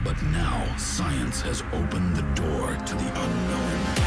But now, science has opened the door to the unknown.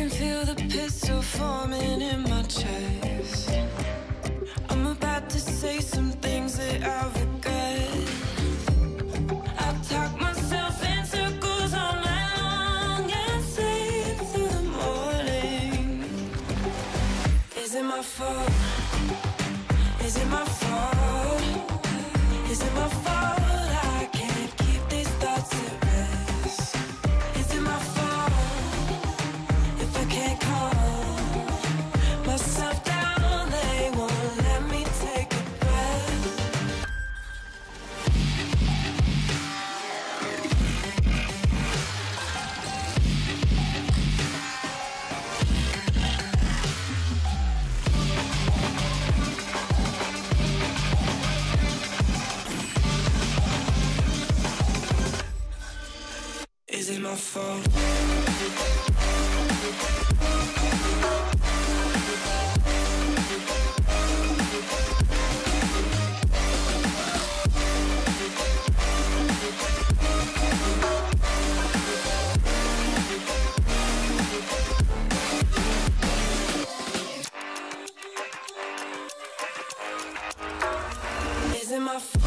can feel the pistol forming in my chest. I'm about to say some things that I regret. I talk myself in circles all night long and sleep through the morning. Is it my fault? Is it my fault? Is it my fault I can't keep these thoughts at rest? Is it my fault if I can't calm myself down? They won't let me take a breath. Is it my fault? Is it my fault?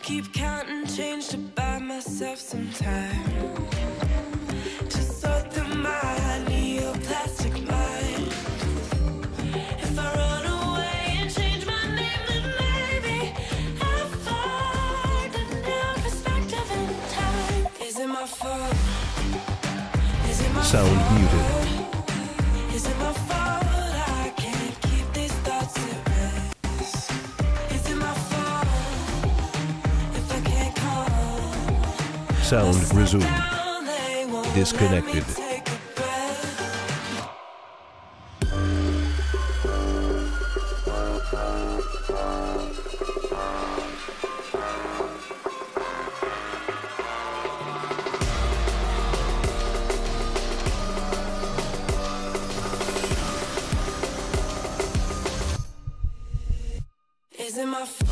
Keep counting change to buy myself some time to sort through my neoplastic mind. If I run away and change my name, then maybe I'll find a new perspective in time. Is it my fault? Is it my Sound fault? muted. Is it my fault I can't keep these thoughts at rest? Is it my fault if I can't calm Sound resumed. down? They won't Disconnected. let me take a breath. Is it my fault?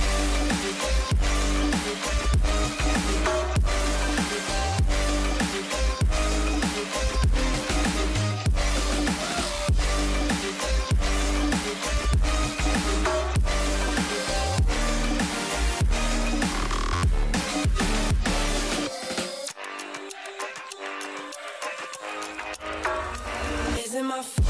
Is it my fault?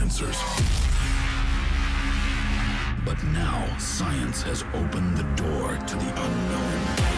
answers. But now, science has opened the door to the unknown.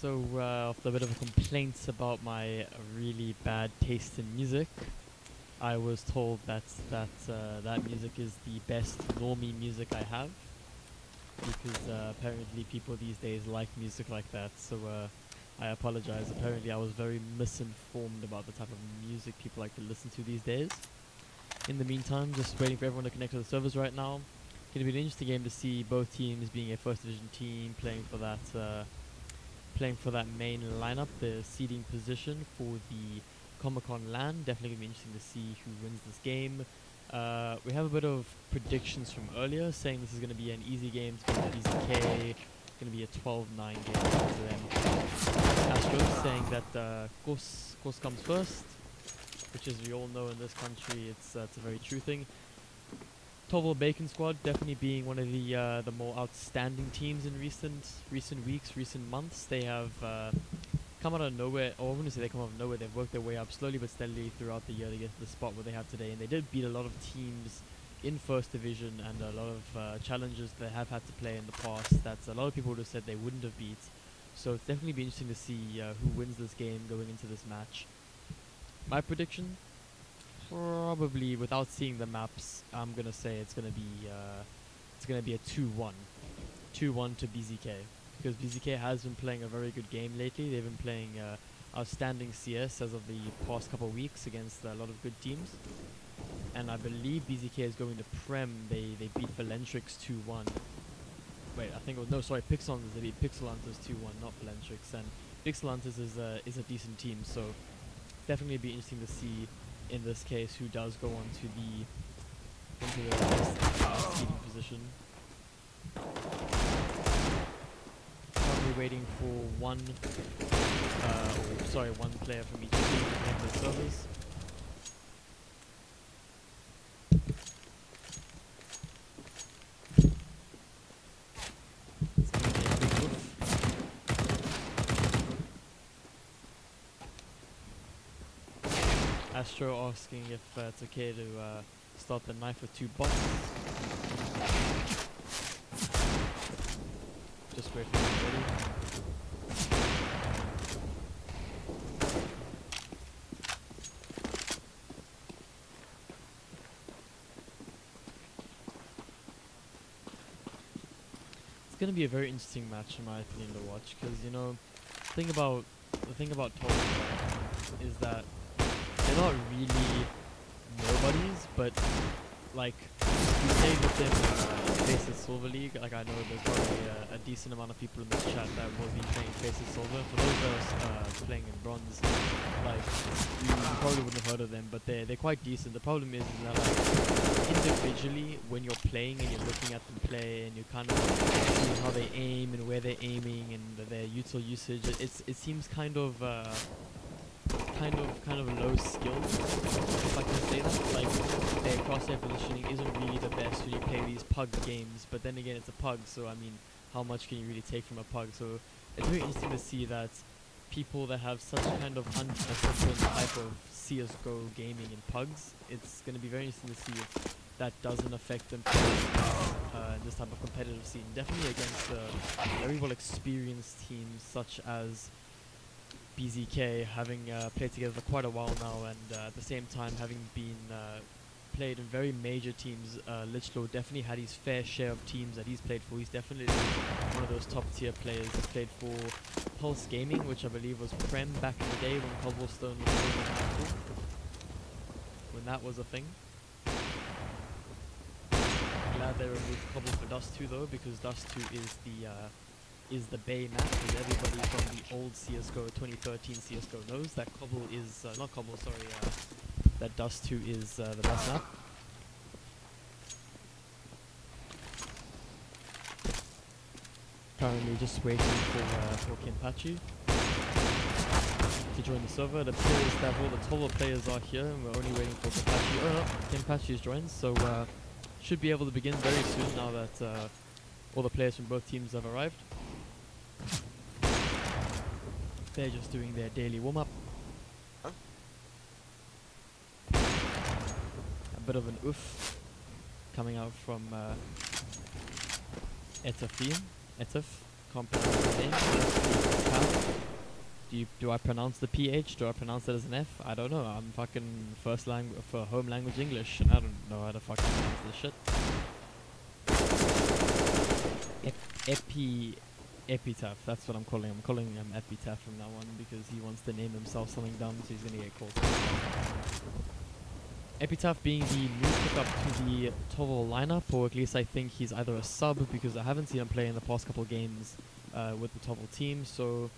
So, after a bit of a complaint about my really bad taste in music, I was told that that music is the best normie music I have, because apparently people these days like music like that. So I apologize. Apparently I was very misinformed about the type of music people like to listen to these days. In the meantime, just waiting for everyone to connect to the servers right now. Going to be an interesting game to see both teams being a first division team playing for that main lineup, the seeding position for the Comic-Con LAN. Definitely going to be interesting to see who wins this game. We have a bit of predictions from earlier saying this is going to be an easy game to BzK. It's going to be a 12-9 game for them. Astros saying that course comes first, which, as we all know in this country, it's a very true thing. TOVL Bacon Squad definitely being one of the more outstanding teams in recent weeks, recent months. They have come out of nowhere, or I wouldn't say they come out of nowhere. They've worked their way up slowly but steadily throughout the year to get to the spot where they have today, and they did beat a lot of teams in first division and a lot of challenges they have had to play in the past that a lot of people would have said they wouldn't have beat. So it's definitely be interesting to see who wins this game going into this match. My prediction, probably without seeing the maps, I'm gonna say it's gonna be a 2-1 to BzK, because BzK has been playing a very good game lately. They've been playing outstanding CS as of the past couple of weeks against a lot of good teams, and I believe BzK is going to Prem. They beat Valentrix 2-1. Wait, I think it was, no, sorry, Pixelhunters. They beat Pixelhunters 2-1, not Valentrix, and Pixelhunters is a decent team, so definitely be interesting to see in this case who does go on to into the best seeding position. Probably waiting for one player from each team to connect to the servers. It's gonna be a big woof. Astro asking if it's okay to start the knife with 2 bots. Just wait for them ready. It's gonna be a very interesting match in my opinion to watch, because the thing about TOVL is that they're not really nobodies, but like you say with them Faces Silver League, like I know there's probably a decent amount of people in this chat that will be playing Faces Silver. For those that are playing in Bronze, like you probably wouldn't have heard of them, but they're quite decent. The problem is that like individually when you're playing and you're looking at them play and you're kind of seeing how they aim and where they're aiming and their util usage, it seems kind of low skill, if I can say that. Like their crosshair positioning isn't really the best when you play these pug games, but then again it's a pug, so I mean how much can you really take from a pug? So it's very interesting to see that people that have such kind of undisciplined type of CSGO gaming in pugs, it's going to be very interesting to see if that doesn't affect them in this type of competitive scene. Definitely against very well experienced teams such as BzK, having played together for quite a while now, and at the same time having been played in very major teams. Lichlow definitely had his fair share of teams that he's played for. He's definitely one of those top tier players. He's played for Pulse Gaming, which I believe was Prem back in the day when Cobblestone was so when that was a thing. Glad they removed Cobble for Dust 2 though, because Dust 2 is the Bay map, as everybody from the old CSGO 2013 CSGO knows that Cobble is that Dust 2 is the best map. Currently just waiting for Kenpachi to join the server. The players that all the TOVL players are here, and we're only waiting for Kenpachi. Oh no, Kenpachi's joined, so should be able to begin very soon now that all the players from both teams have arrived. They're just doing their daily warm-up. A bit of an oof coming out from Etaf. can't pronounce his name. Epitaph. Do I pronounce the PH? Do I pronounce it as an F? I don't know. I'm fucking for home language English, and I don't know how to fucking pronounce this shit. Epitaph. That's what I'm calling him. I'm calling him Epitaph from now on because he wants to name himself something dumb, so he's gonna get called. Epitaph being the new pickup to the TOVL lineup, or at least I think he's either a sub because I haven't seen him play in the past couple games with the TOVL team. So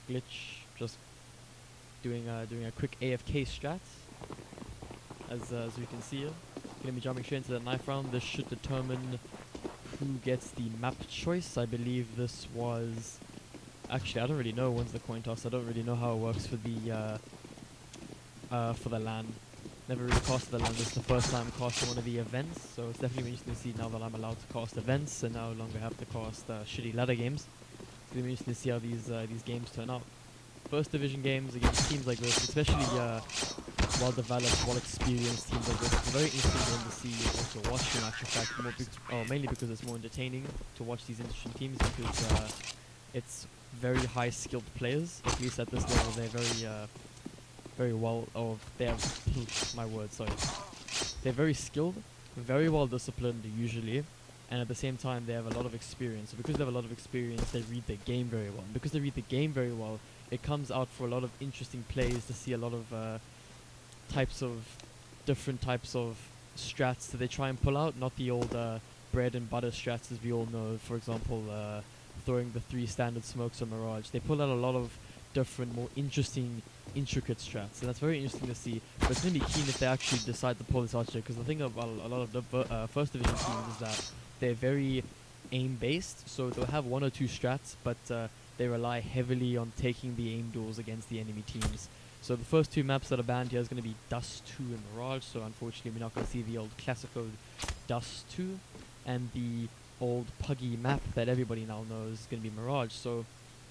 Glitch just doing a quick AFK strat, as we can see here. Gonna be jumping straight into the knife round. This should determine who gets the map choice. I believe this was actually, I don't really know when's the coin toss. I don't really know how it works for the LAN. Never really casted the LAN. This is the first time casting one of the events, so it's definitely interesting to see now that I'm allowed to cast events and no longer have to cast shitty ladder games. It's gonna be interesting to see how these games turn out. First division games against teams like this, especially well-developed, well-experienced teams like this. It's a very interesting game to see, also watch in actual fact, mainly because it's more entertaining to watch these interesting teams because it's very high-skilled players. At least at this level, they're very well, they're very skilled, very well disciplined usually, and at the same time they have a lot of experience. So because they have a lot of experience, they read the game very well. And because they read the game very well, it comes out for a lot of interesting plays to see a lot of different types of strats that they try and pull out, not the old bread and butter strats as we all know. For example, throwing the 3 standard smokes on Mirage. They pull out a lot of different, more interesting, intricate strats, and that's very interesting to see. But it's going to be keen if they actually decide to pull this out, because the thing about a lot of the first division teams is that they're very aim-based, so they'll have 1 or 2 strats, but they rely heavily on taking the aim duels against the enemy teams. So the first 2 maps that are banned here is going to be Dust 2 and Mirage, so unfortunately we're not going to see the old classical Dust 2, and the old puggy map that everybody now knows is going to be Mirage. So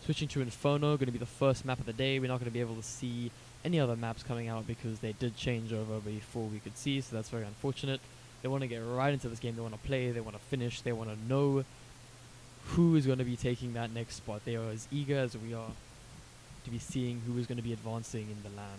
switching to Inferno, going to be the first map of the day. We're not going to be able to see any other maps coming out because they did change over before we could see, so that's very unfortunate. They want to get right into this game, they want to play, they want to finish, they want to know who is going to be taking that next spot. They are as eager as we are to be seeing who is going to be advancing in the LAN.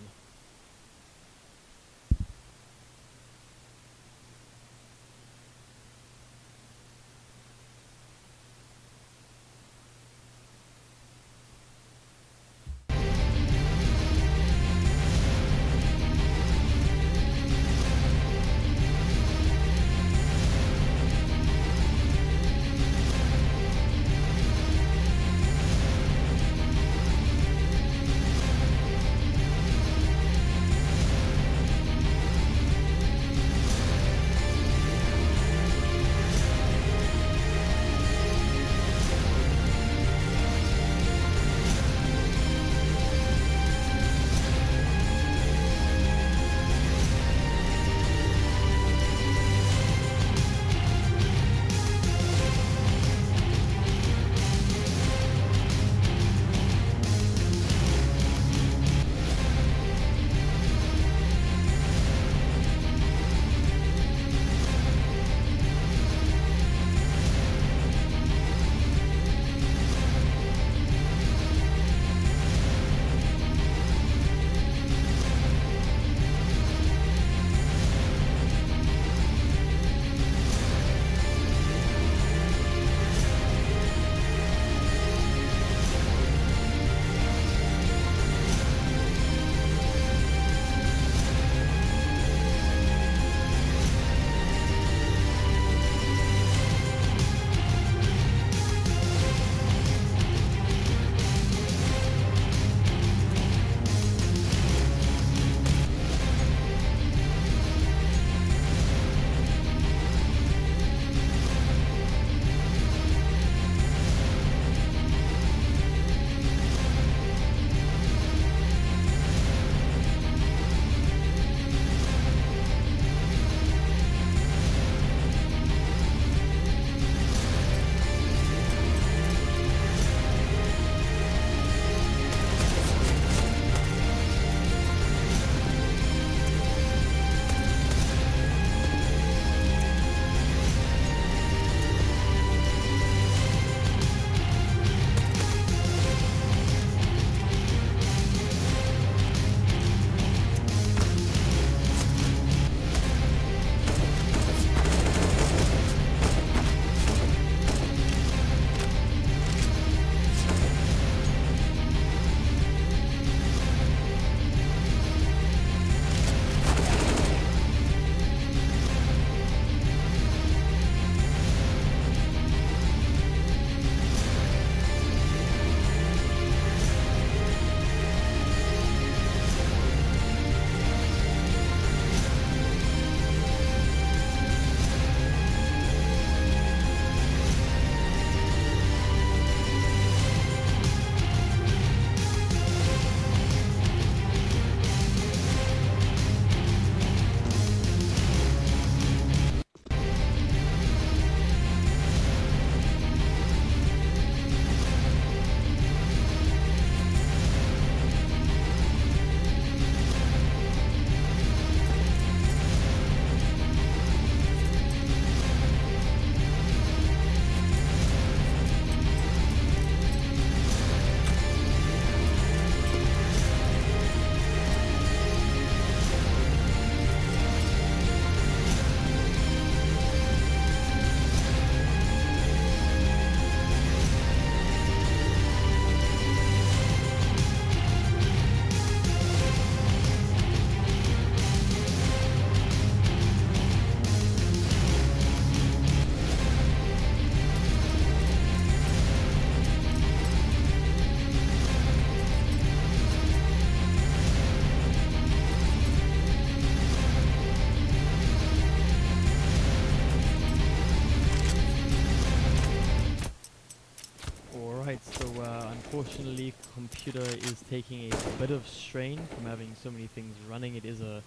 Right, so unfortunately, computer is taking a bit of strain from having so many things running. It is a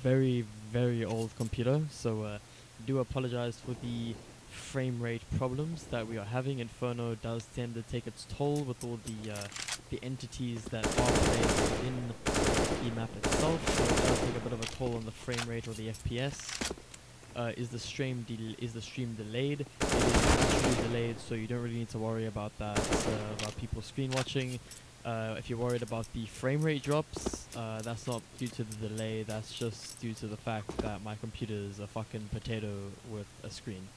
very, very old computer, so do apologize for the frame rate problems that we are having. Inferno does tend to take its toll with all the entities that are placed within the map itself, so it does take a bit of a toll on the frame rate or the FPS. Is the stream delayed? It is actually delayed, so you don't really need to worry about that, about people screen watching. If you're worried about the frame rate drops, that's not due to the delay, that's just due to the fact that my computer is a fucking potato with a screen.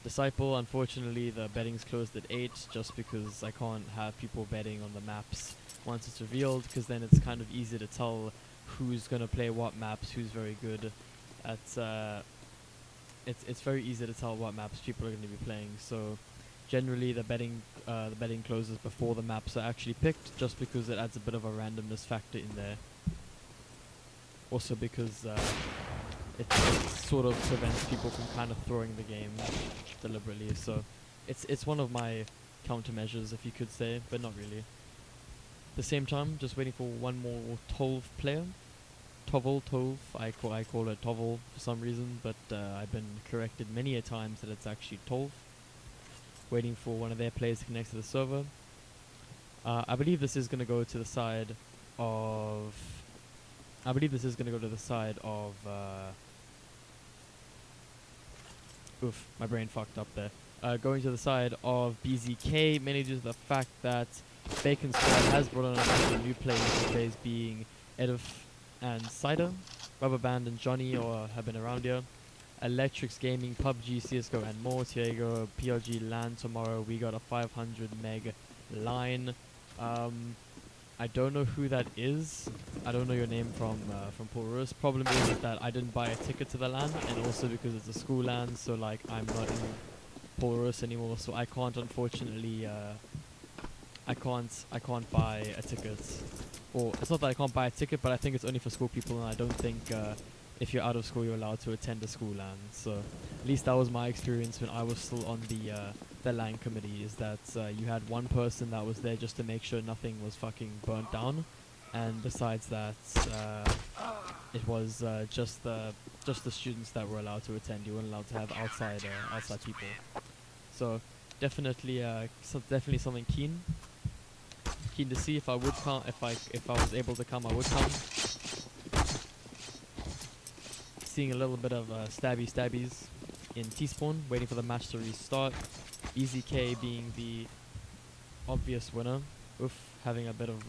Disciple, unfortunately, the betting's closed at 8 just because I can't have people betting on the maps once it's revealed, because then it's kind of easy to tell who's going to play what maps, who's very good. It's very easy to tell what maps people are going to be playing. So generally the betting closes before the maps are actually picked, just because it adds a bit of a randomness factor in there. Also because it sort of prevents people from kind of throwing the game deliberately. So it's one of my countermeasures, if you could say, but not really. At the same time, just waiting for one more TOVL player. TOVL, I call it TOVL for some reason, but I've been corrected many a times that it's actually TOVL. Waiting for one of their players to connect to the server. I believe this is going to go to the side of... oof, my brain fucked up there. Going to the side of BzK, mainly due to the fact that Bacon Squad has brought on a bunch of new players, the players being Edif and Cider, Rubber Band and Johnny have been around here. Electrics Gaming, PUBG, CSGO and more. Tiago, PLG LAN tomorrow. We got a 500 meg line. I don't know who that is. I don't know your name from Porus. Problem is that I didn't buy a ticket to the LAN, and also because it's a school LAN, so like I'm not in Porus anymore, so I can't unfortunately I can't buy a ticket. Or it's not that I can't buy a ticket, but I think it's only for school people, and I don't think if you're out of school you're allowed to attend a school LAN. So at least that was my experience when I was still on the LAN committee, is that you had one person that was there just to make sure nothing was fucking burnt down, and besides that it was just the students that were allowed to attend. You weren't allowed to have outside people. So definitely definitely something keen to see. If I would come, if I was able to come, I would come. Seeing a little bit of stabbies in T-spawn, waiting for the match to restart. BzK being the obvious winner. Oof, having a bit of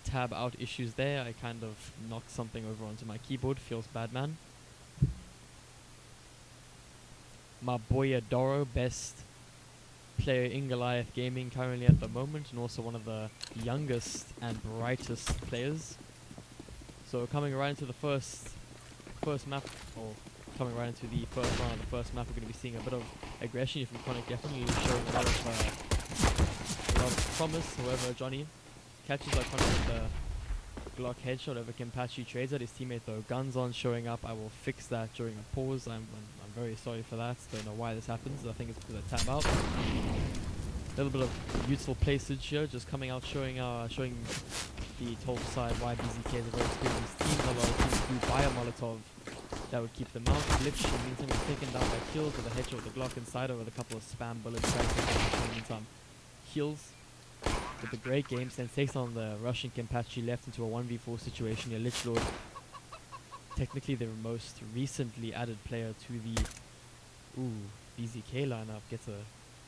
tab out issues there. I kind of knocked something over onto my keyboard. Feels bad, man. My boy Adoro, best player in Goliath Gaming currently at the moment, and also one of the youngest and brightest players. So coming right into the first map, or coming right into the first round of the first map, we're going to be seeing a bit of aggression from Chronic, definitely showing a lot of promise. However, Johnny catches Iconic with the Glock headshot over Kimpachi, trades at his teammate though. Guns on showing up. I will fix that during a pause. I'm very sorry for that. Don't know why this happens. I think it's because I tap out. A little bit of useful playsage here, just coming out showing the top side why BzK is a very experienced team. A lot of teams do buy a Molotov that would keep them out. Glitch in the meantime is taken down by Kills with a headshot with the Glock inside with a couple of spam bullets. In the meantime, Heals with the great game sense takes on the Russian Kimpachi, left into a 1v4 situation here. Lich Lord, technically the most recently added player to the BzK lineup, gets a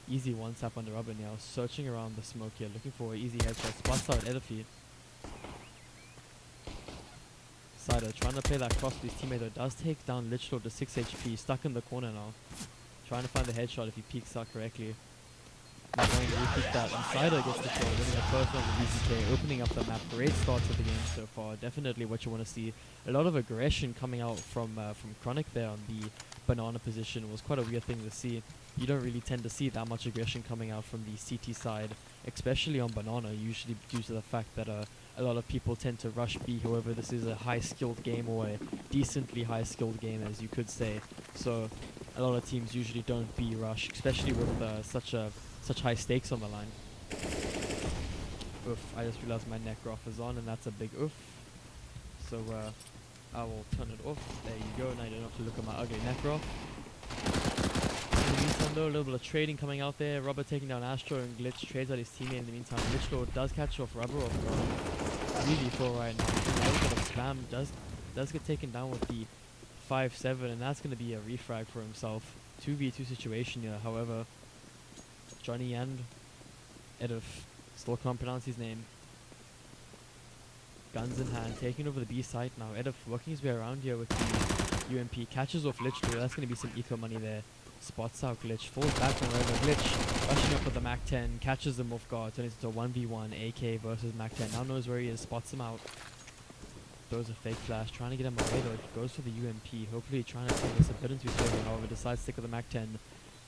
easy one tap on the rubber now, searching around the smoke here, looking for an easy headshot. Spots out Edifi. Cider trying to play that cross with his teammate though, does take down Lich Lord to 6 HP, stuck in the corner now. Trying to find the headshot if he peeks out correctly. Not going to repeat that, and Cider gets the kill, winning the first round with BzK, opening up the map. Great start to the game so far, definitely what you want to see. A lot of aggression coming out from Chronic there on the banana position. Was quite a weird thing to see. You don't really tend to see that much aggression coming out from the CT side, especially on banana, usually due to the fact that a lot of people tend to rush B. However, this is a high-skilled game, or a decently high-skilled game, as you could say. So a lot of teams usually don't B rush, especially with such high stakes on the line. Oof, I just realized my neck graph is on, and that's a big oof. So I will turn it off. There you go, now you don't have to look at my ugly neck graph. In the meantime though, a little bit of trading coming out there. Rubber taking down Astro, and Glitch trades out his teammate in the meantime. Glitch Lord does catch off Rubber off really full right now. A little bit of spam does get taken down with the 5-7, and that's going to be a refrag for himself. 2v2 situation here, however. Johnny and Edif, still can't pronounce his name. Guns in hand, taking over the B site now. Edif working his way around here with the UMP. Catches off Glitch too, that's going to be some eco money there. Spots out Glitch, falls back on Rubber. Glitch rushing up with the Mac 10, catches him off guard, turns into a 1v1 AK versus Mac 10. Now knows where he is, spots him out. Throws a fake flash, trying to get him away though. Goes for the UMP, hopefully trying to turn this a bit into his favor. However, decides to stick with the Mac 10,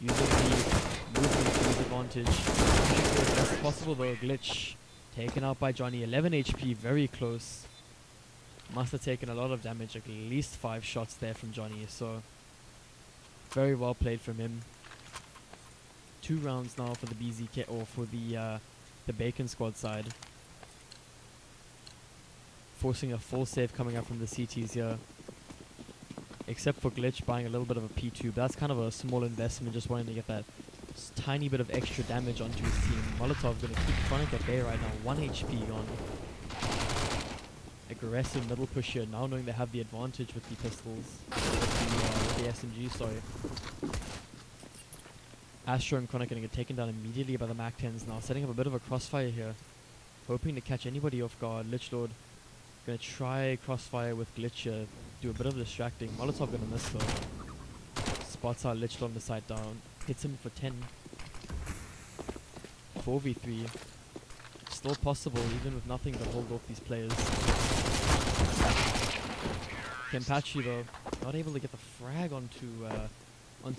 using the movement to his advantage. As best as possible though. Glitch taken out by Johnny, 11 HP, very close. Must have taken a lot of damage, at least 5 shots there from Johnny, so very well played from him. 2 rounds now for the BzK, or for the Bacon squad side. Forcing a full save coming up from the CTs here. Except for Glitch buying a little bit of a P2, but that's kind of a small investment, just wanting to get that tiny bit of extra damage onto his team. Molotov going to keep Chronic at bay right now, 1 HP gone. Aggressive middle push here, now knowing they have the advantage with the pistols. With the SMG, sorry. Astro and Chronic going to get taken down immediately by the Mac 10s now, setting up a bit of a crossfire here. Hoping to catch anybody off guard. Lich Lord going to try crossfire with Glitch here, do a bit of distracting. Molotov going to miss though. Spots out Lich Lord on the side down. Hits him for 10. 4v3. Still possible, even with nothing to hold off these players. Kenpachi though, not able to get the frag onto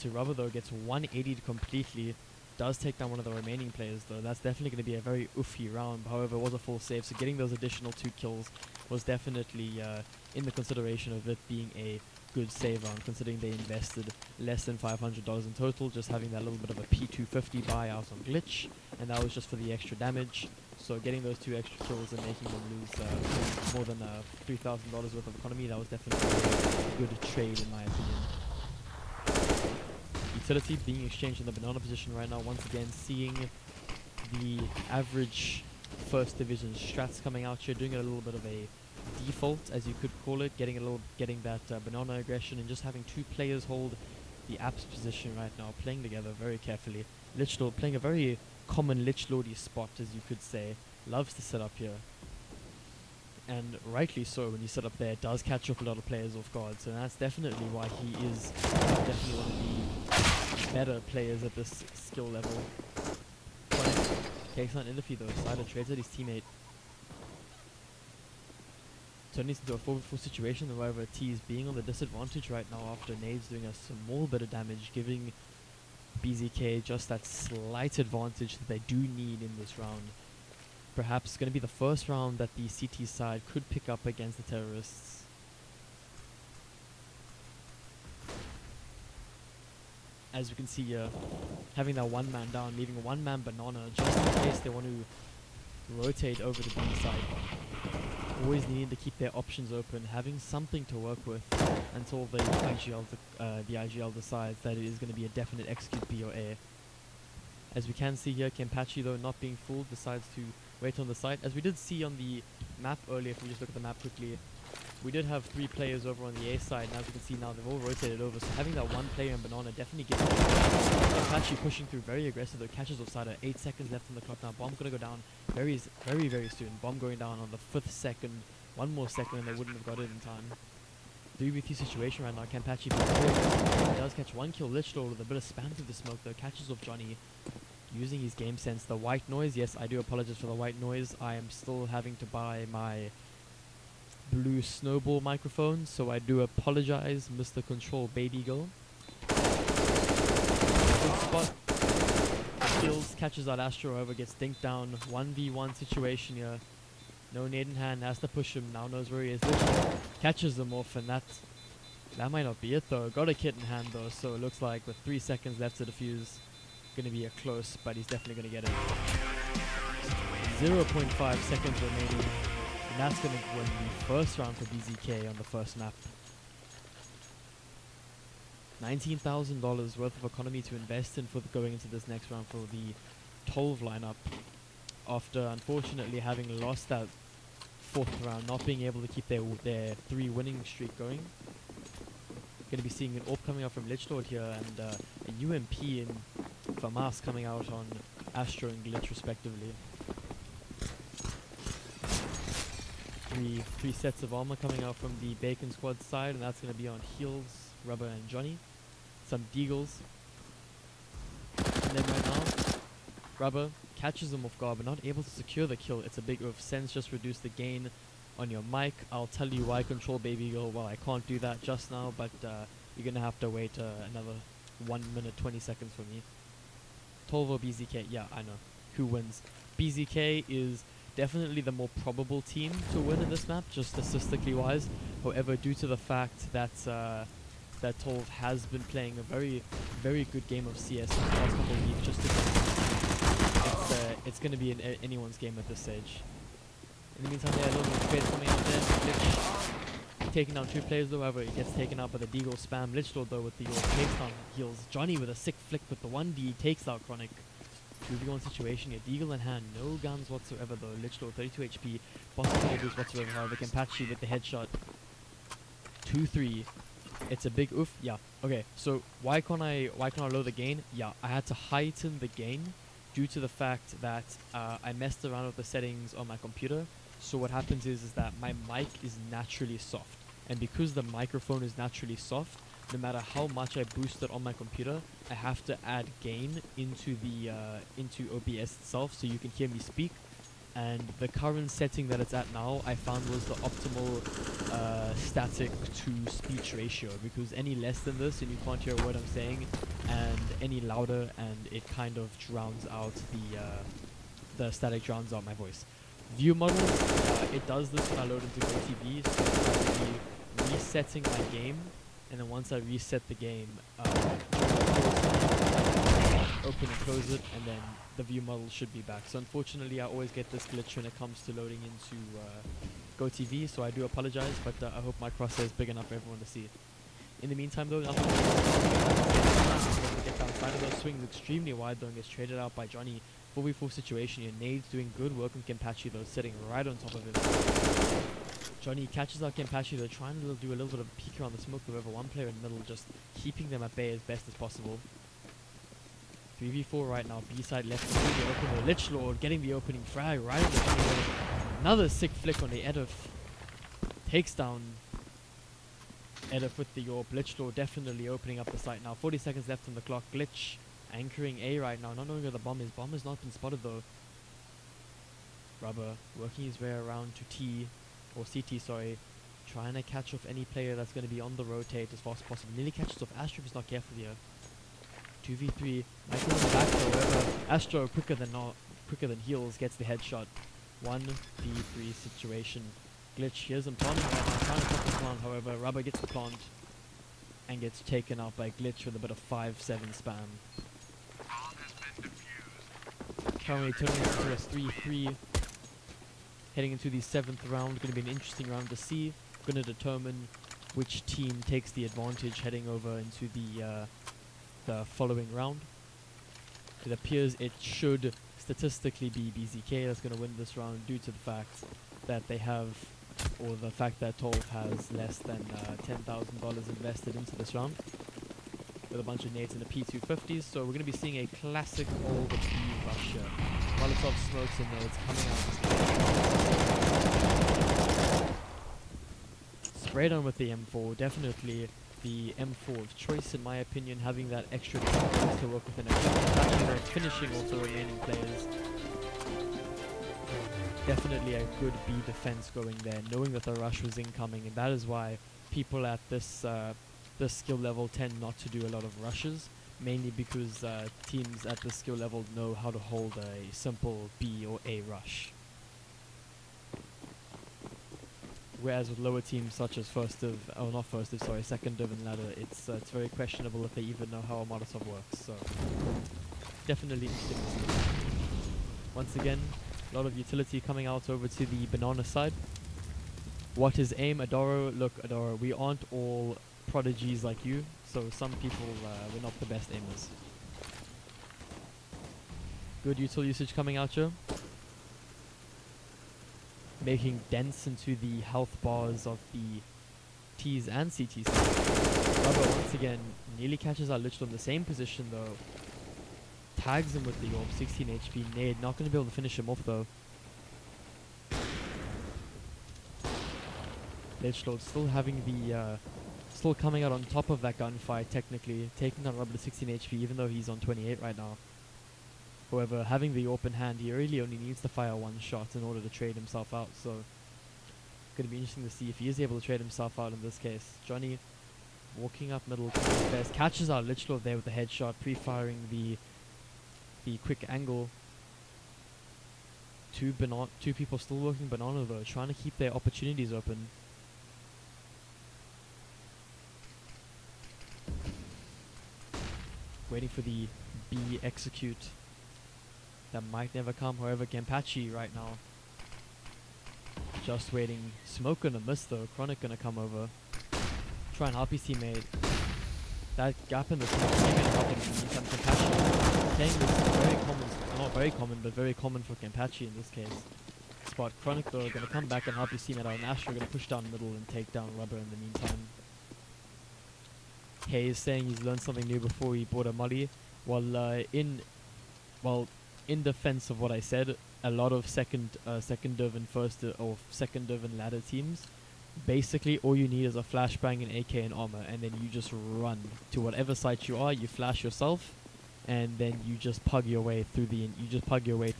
Rubber though, gets 180'd completely. Does take down one of the remaining players though. That's definitely going to be a very oofy round. However, it was a full save, so getting those additional 2 kills was definitely in the consideration of it being a good save round, considering they invested less than $500 in total, just having that little bit of a P250 buyout on Glitch, and that was just for the extra damage. So getting those 2 extra kills and making them lose more than $3,000 worth of economy, that was definitely a good trade in my opinion. Utility being exchanged in the banana position right now, once again seeing the average first division strats coming out here, doing it a little bit of a default, as you could call it, getting that banana aggression, and just having 2 players hold the apps position right now, playing together very carefully. Lich Lord playing a very common Lich Lordy spot, as you could say. Loves to set up here, and rightly so. When you set up there, it does catch up a lot of players off guard, so that's definitely why he is definitely one of the better players at this skill level. Takes on Interfy though, Slider trades at his teammate. Turning into a 4v4 situation, however, T is being on the disadvantage right now after Nade's doing a small bit of damage, giving BzK just that slight advantage that they do need in this round. Perhaps going to be the first round that the CT side could pick up against the terrorists. As you can see here, having that 1 man down, leaving a 1 man banana just in case they want to rotate over the B side. Always needing to keep their options open, having something to work with until the IGL decides that it is going to be a definite execute B or A. As we can see here, Kenpachi though not being fooled decides to wait on the site. As we did see on the map earlier, if we just look at the map quickly, we did have 3 players over on the A side, and as you can see now they've all rotated over, so having that 1 player in banana definitely gives Kenpachi pushing through very aggressive though, catches offside. 8 seconds left on the clock now. Bomb gonna go down very soon. Bomb going down on the 5th second. 1 more second and they wouldn't have got it in time. 3v3 situation right now. Kenpachi does catch 1 kill. Lich Lord with a bit of spam through the smoke though, catches off Johnny. Using his game sense. The white noise, yes, I do apologize for the white noise. I am still having to buy my blue snowball microphone, so I do apologize, Mr. Control Baby Girl. Good spot. Kills, catches out Astro, however, gets dinked down. 1v1 situation here. No nade in hand, has to push him, now knows where he is. Catches them off, and that That might not be it though. Got a kit in hand though, so it looks like with 3 seconds left to defuse, gonna be a close, but he's definitely gonna get it. 0.5 seconds remaining, and that's gonna win the first round for BzK on the first map. $19,000 worth of economy to invest in for going into this next round for the TOVL lineup, after unfortunately having lost that 4th round, not being able to keep their 3 winning streak going. Going to be seeing an AWP coming out from Lichlord here, and a UMP in FAMAS coming out on Astro and Glitch respectively. Three sets of armor coming out from the Bacon squad side, and that's going to be on Heels, Rubber and Johnny. Some Deagles. And then right now, Rubber catches him off guard but not able to secure the kill. It's a big oof. Sense just reduced the gain on your mic. I'll tell you why, Control Baby Girl. Well, I can't do that just now, but you're going to have to wait another 1 minute 20 seconds for me. TOVL BzK, yeah, I know. Who wins? BzK is definitely the more probable team to win in this map, just statistically wise. However, due to the fact that that TOVL has been playing a very, very good game of CS in the past couple of weeks, just to it's going to be anyone's game at this stage. In the meantime, there are a little bit of trades coming out there. Glitch taking down 2 players though, however it gets taken out by the Deagle spam. Lichlord though with the takes down heals. Johnny with a sick flick with the 1D takes out Chronic. 2v1 situation here, Deagle in hand, no guns whatsoever though. Lichlord 32 HP, bossing no boost whatsoever, however Kenpachi with the headshot. 2-3. It's a big oof. Yeah. Okay. So why can't I lower the gain? Yeah, I had to heighten the gain due to the fact that I messed around with the settings on my computer. So what happens is that my mic is naturally soft, and because the microphone is naturally soft, no matter how much I boost it on my computer, I have to add gain into the into OBS itself so you can hear me speak. And the current setting that it's at now, I found was the optimal static to speech ratio, because any less than this and you can't hear what I'm saying, and any louder and it kind of drowns out the static drowns out my voice. View models, it does this when I load into GoTV, so I'll be resetting my game, and then once I reset the game, open and close it, and then the view model should be back. So unfortunately I always get this glitch when it comes to loading into GoTV, so I do apologize, but I hope my crosshair is big enough for everyone to see. In the meantime though, nothing to get downside of those. Swings extremely wide though and gets traded out by Johnny. 4v4 situation here, Nade's doing good work on Kenpachi though, sitting right on top of him. Johnny catches out Kenpachi though, trying to do a little bit of a peek around the smoke though, over one player in the middle, just keeping them at bay as best as possible. 3v4 right now, B-side left to the opener. Lichlord getting the opening frag right on the enemy. Another sick flick on the Edif. Takes down Edif with the AWP. Lichlord definitely opening up the site now. 40 seconds left on the clock. Glitch anchoring A right now, not knowing where the bomb is. Bomb has not been spotted though. Rubber working his way around to T, or CT, sorry. Trying to catch off any player that's going to be on the rotate as fast as possible. Nearly catches off Astro if he's not careful here. 2v3, Michael in the back though, however, Astro quicker than Heels gets the headshot. 1v3 situation. Glitch hears him planting right now, trying to stop the plant, however, Rubber gets the plant and gets taken out by Glitch with a bit of 5-7 spam. Currently turning into a 3-3. Heading into the 7th round, going to be an interesting round to see. Going to determine which team takes the advantage heading over into the following round. It appears it should statistically be BzK that's going to win this round due to the fact that they have, or the fact that TOVL has less than $10,000 invested into this round, with a bunch of nades in the P250s. So we're going to be seeing a classic all the B rush here. Molotov smokes and nades coming out. Sprayed on with the M4, definitely the M4 of choice in my opinion, having that extra defense to work within a clip. Actually, they're finishing also remaining players. Definitely a good B defense going there, knowing that the rush was incoming, and that is why people at this this skill level tend not to do a lot of rushes, mainly because teams at this skill level know how to hold a simple B or A rush. Whereas with lower teams such as second div and ladder, it's very questionable if they even know how a Molotov works. So definitely interesting to see. Once again, a lot of utility coming out over to the banana side. What is aim, Adoro? Look, Adoro, we aren't all prodigies like you, so some people, we're not the best aimers. Good util usage coming out here. Making dents into the health bars of the T's and CT's. Rubber once again nearly catches our Lich Lord in the same position though. Tags him with the orb, 16 HP nade, not going to be able to finish him off though. Lich Lord still having the, still coming out on top of that gunfight technically, taking down Rubber to 16 HP even though he's on 28 right now. However, having the AWP in hand, he really only needs to fire one shot in order to trade himself out, so going to be interesting to see if he is able to trade himself out in this case. Johnny walking up middle, catches our Lich Lord there with the headshot, pre-firing the quick angle. Two people still working banana though, trying to keep their opportunities open. Waiting for the B execute. That might never come, however, Gampachi right now. Just waiting. Smoke gonna miss though, Chronic gonna come over. Try and help his teammate. That gap in the smoke ain't gonna help him in the meantime. Gampachi playing this very common, not very common, but very common for Gampachi in this case. Spot Chronic though, gonna come back and help his teammate out. And Astro gonna push down middle and take down Rubber in the meantime. Hayes saying he's learned something new before he bought a molly. In defense of what I said, a lot of second div and second div and ladder teams, basically all you need is a flashbang, an AK and armor, and then you just run to whatever site you are, you flash yourself, and then you just pug your way through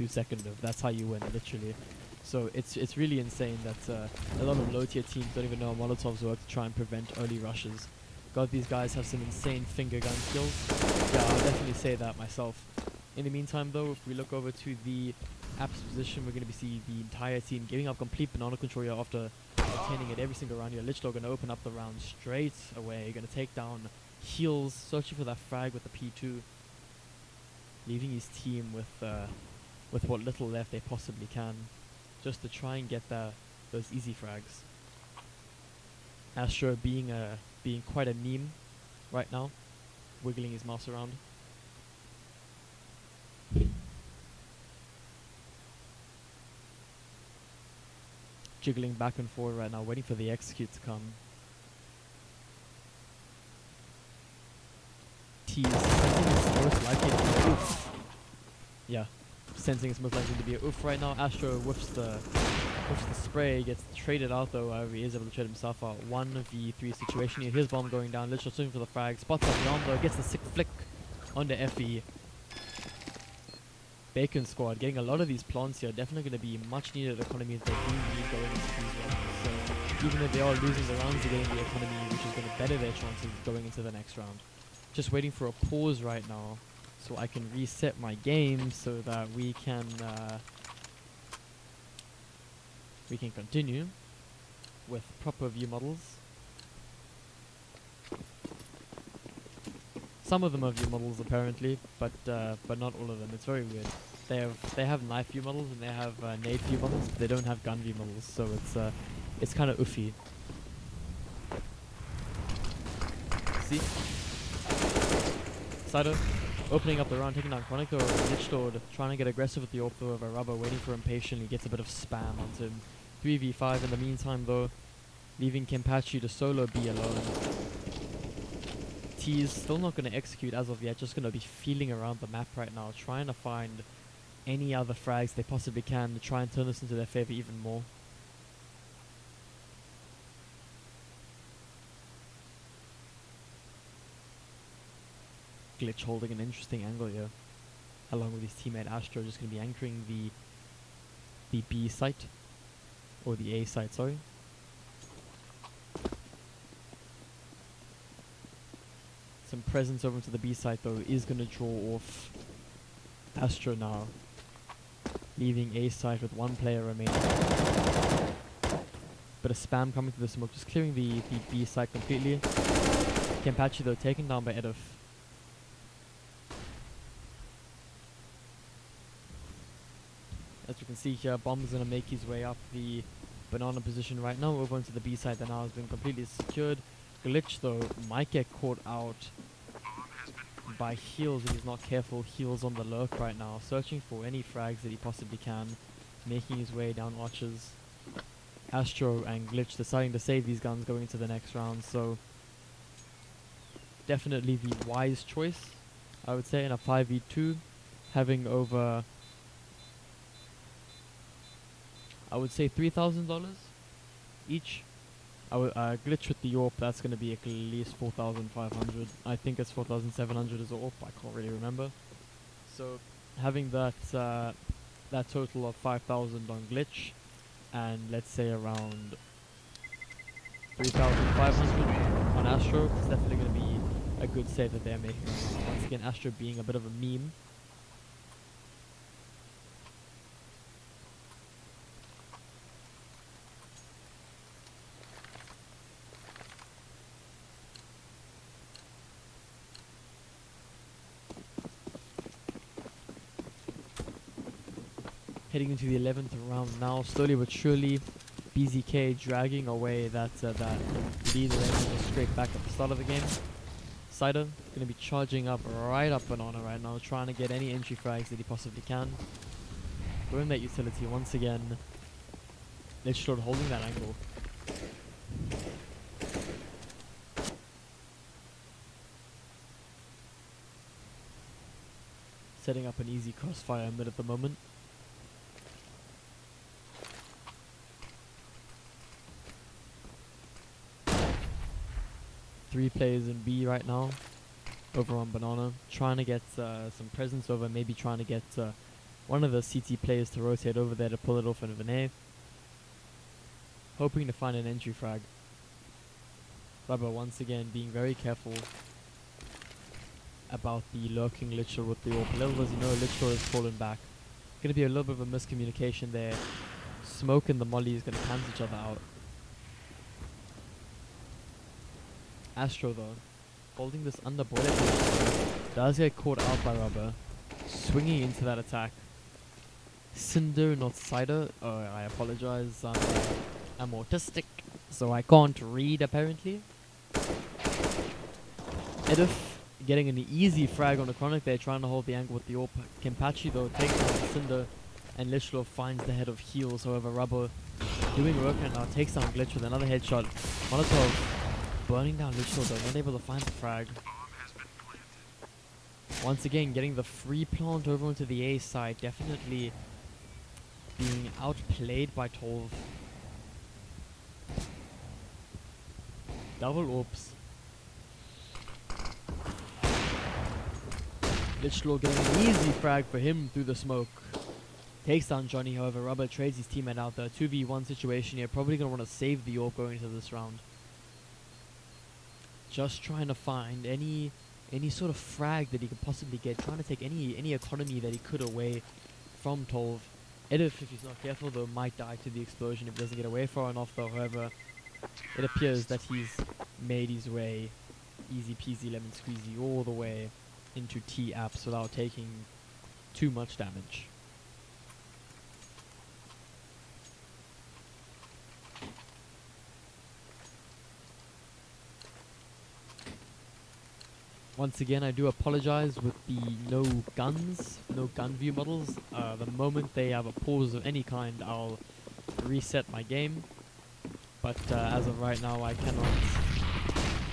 second div. That's how you win, literally. So it's really insane that a lot of low tier teams don't even know how Molotovs work to try and prevent early rushes. God, these guys have some insane finger gun skills. Yeah, I'll definitely say that myself. In the meantime though, if we look over to the Apps position, we're going to see the entire team giving up complete banana control here after obtaining it every single round here. Lich Lord going to open up the round straight away, going to take down Heals, searching for that frag with the P2, leaving his team with what little left they possibly can, just to try and get those easy frags. Astro being quite a meme right now, wiggling his mouse around. Jiggling back and forward right now, waiting for the execute to come. Tease, sensing it's most likely to be a oof. Yeah, sensing it's most likely to be a oof right now. Astro whiffs the spray, gets traded out though, however he is able to trade himself out. 1v3 situation here, his bomb going down, Lich Lord swinging for the frag, spots up the arm though, gets the sick flick onto FE. Bacon squad getting a lot of these plants here, definitely going to be much needed economy that they do need going into these rounds. So even if they are losing the rounds, they're getting the economy, which is going to better their chances going into the next round. Just waiting for a pause right now so I can reset my game so that we can continue with proper view models. Some of them are view models apparently, but not all of them. It's very weird. They have knife view models and they have nade view models, but they don't have gun view models. So it's kind of oofy. See, Sido opening up the round, taking down Chronic or Lich Lord, trying to get aggressive with the AWP though of a Rubber, waiting for him patiently. Gets a bit of spam onto him. 3v5 in the meantime though, leaving Kempachi to solo B alone. T is still not going to execute as of yet, just going to be feeling around the map right now, trying to find any other frags they possibly can to try and turn this into their favor even more. Glitch holding an interesting angle here, along with his teammate Astro, just going to be anchoring the B site, or the A site, sorry. Some presence over to the B site though is going to draw off Astro now, leaving A site with one player remaining. Bit of spam coming through the smoke, just clearing the B side completely. Kenpachi though taken down by Edif. As you can see here, Bomb's gonna make his way up the banana position right now, over onto the B side that now has been completely secured. Glitch though might get caught out by Heels if he's not careful. Heels on the lurk right now, searching for any frags that he possibly can, making his way down arches. Astro and Glitch deciding to save these guns going into the next round, so definitely the wise choice, I would say, in a 5v2, having over, I would say, $3,000 each. Glitch with the AWP, that's going to be at least 4,500. I think it's 4,700 as AWP, I can't really remember. So having that that total of 5,000 on Glitch, and let's say around 3,500 on Astro, it's definitely going to be a good save that they're making. Once again, Astro being a bit of a meme. Heading into the 11th round now, slowly but surely, BzK dragging away that lead that they just scraped back at the start of the game. Cider going to be charging up right up Banana right now, trying to get any entry frags that he possibly can. Going that utility once again. Lichtlord holding that angle. Setting up an easy crossfire mid at the moment. Three players in B right now, over on Banana, trying to get some presence over, maybe trying to get one of the CT players to rotate over there to pull it off in an A. Hoping to find an entry frag. Rubber once again being very careful about the lurking Lichtlord with the AWP. Little as you know, Lichtlord has fallen back. Going to be a little bit of a miscommunication there. Smoke and the molly is going to cancel each other out. Astro though, holding this under boiler, does get caught out by Rubber, swinging into that attack. Cinder, not Cider. Oh, I apologize. I'm autistic, so I can't read apparently. Edif getting an easy frag on the Chronic there, trying to hold the angle with the AWP. Kenpachi though takes down Cinder, and Lichtlord finds the head of Heels. However, Rubber doing work right now, takes down Glitch with another headshot. Molotov burning down Lichtlord though, not able to find the frag. Once again, getting the free plant over onto the A side, definitely being outplayed by TOVL. Double AWPs. Lichtlord getting an easy frag for him through the smoke. Takes down Johnny, however, Rubber trades his teammate out there. 2v1 situation here, probably going to want to save the AWP going into this round. Just trying to find any sort of frag that he could possibly get, trying to take any economy that he could away from TOVL. Edif, if he's not careful though, might die to the explosion if he doesn't get away far enough though. However, it appears that he's made his way easy peasy lemon squeezy all the way into T-Apps without taking too much damage. Once again, I do apologize with the no gun view models. The moment they have a pause of any kind, I'll reset my game. But as of right now, I cannot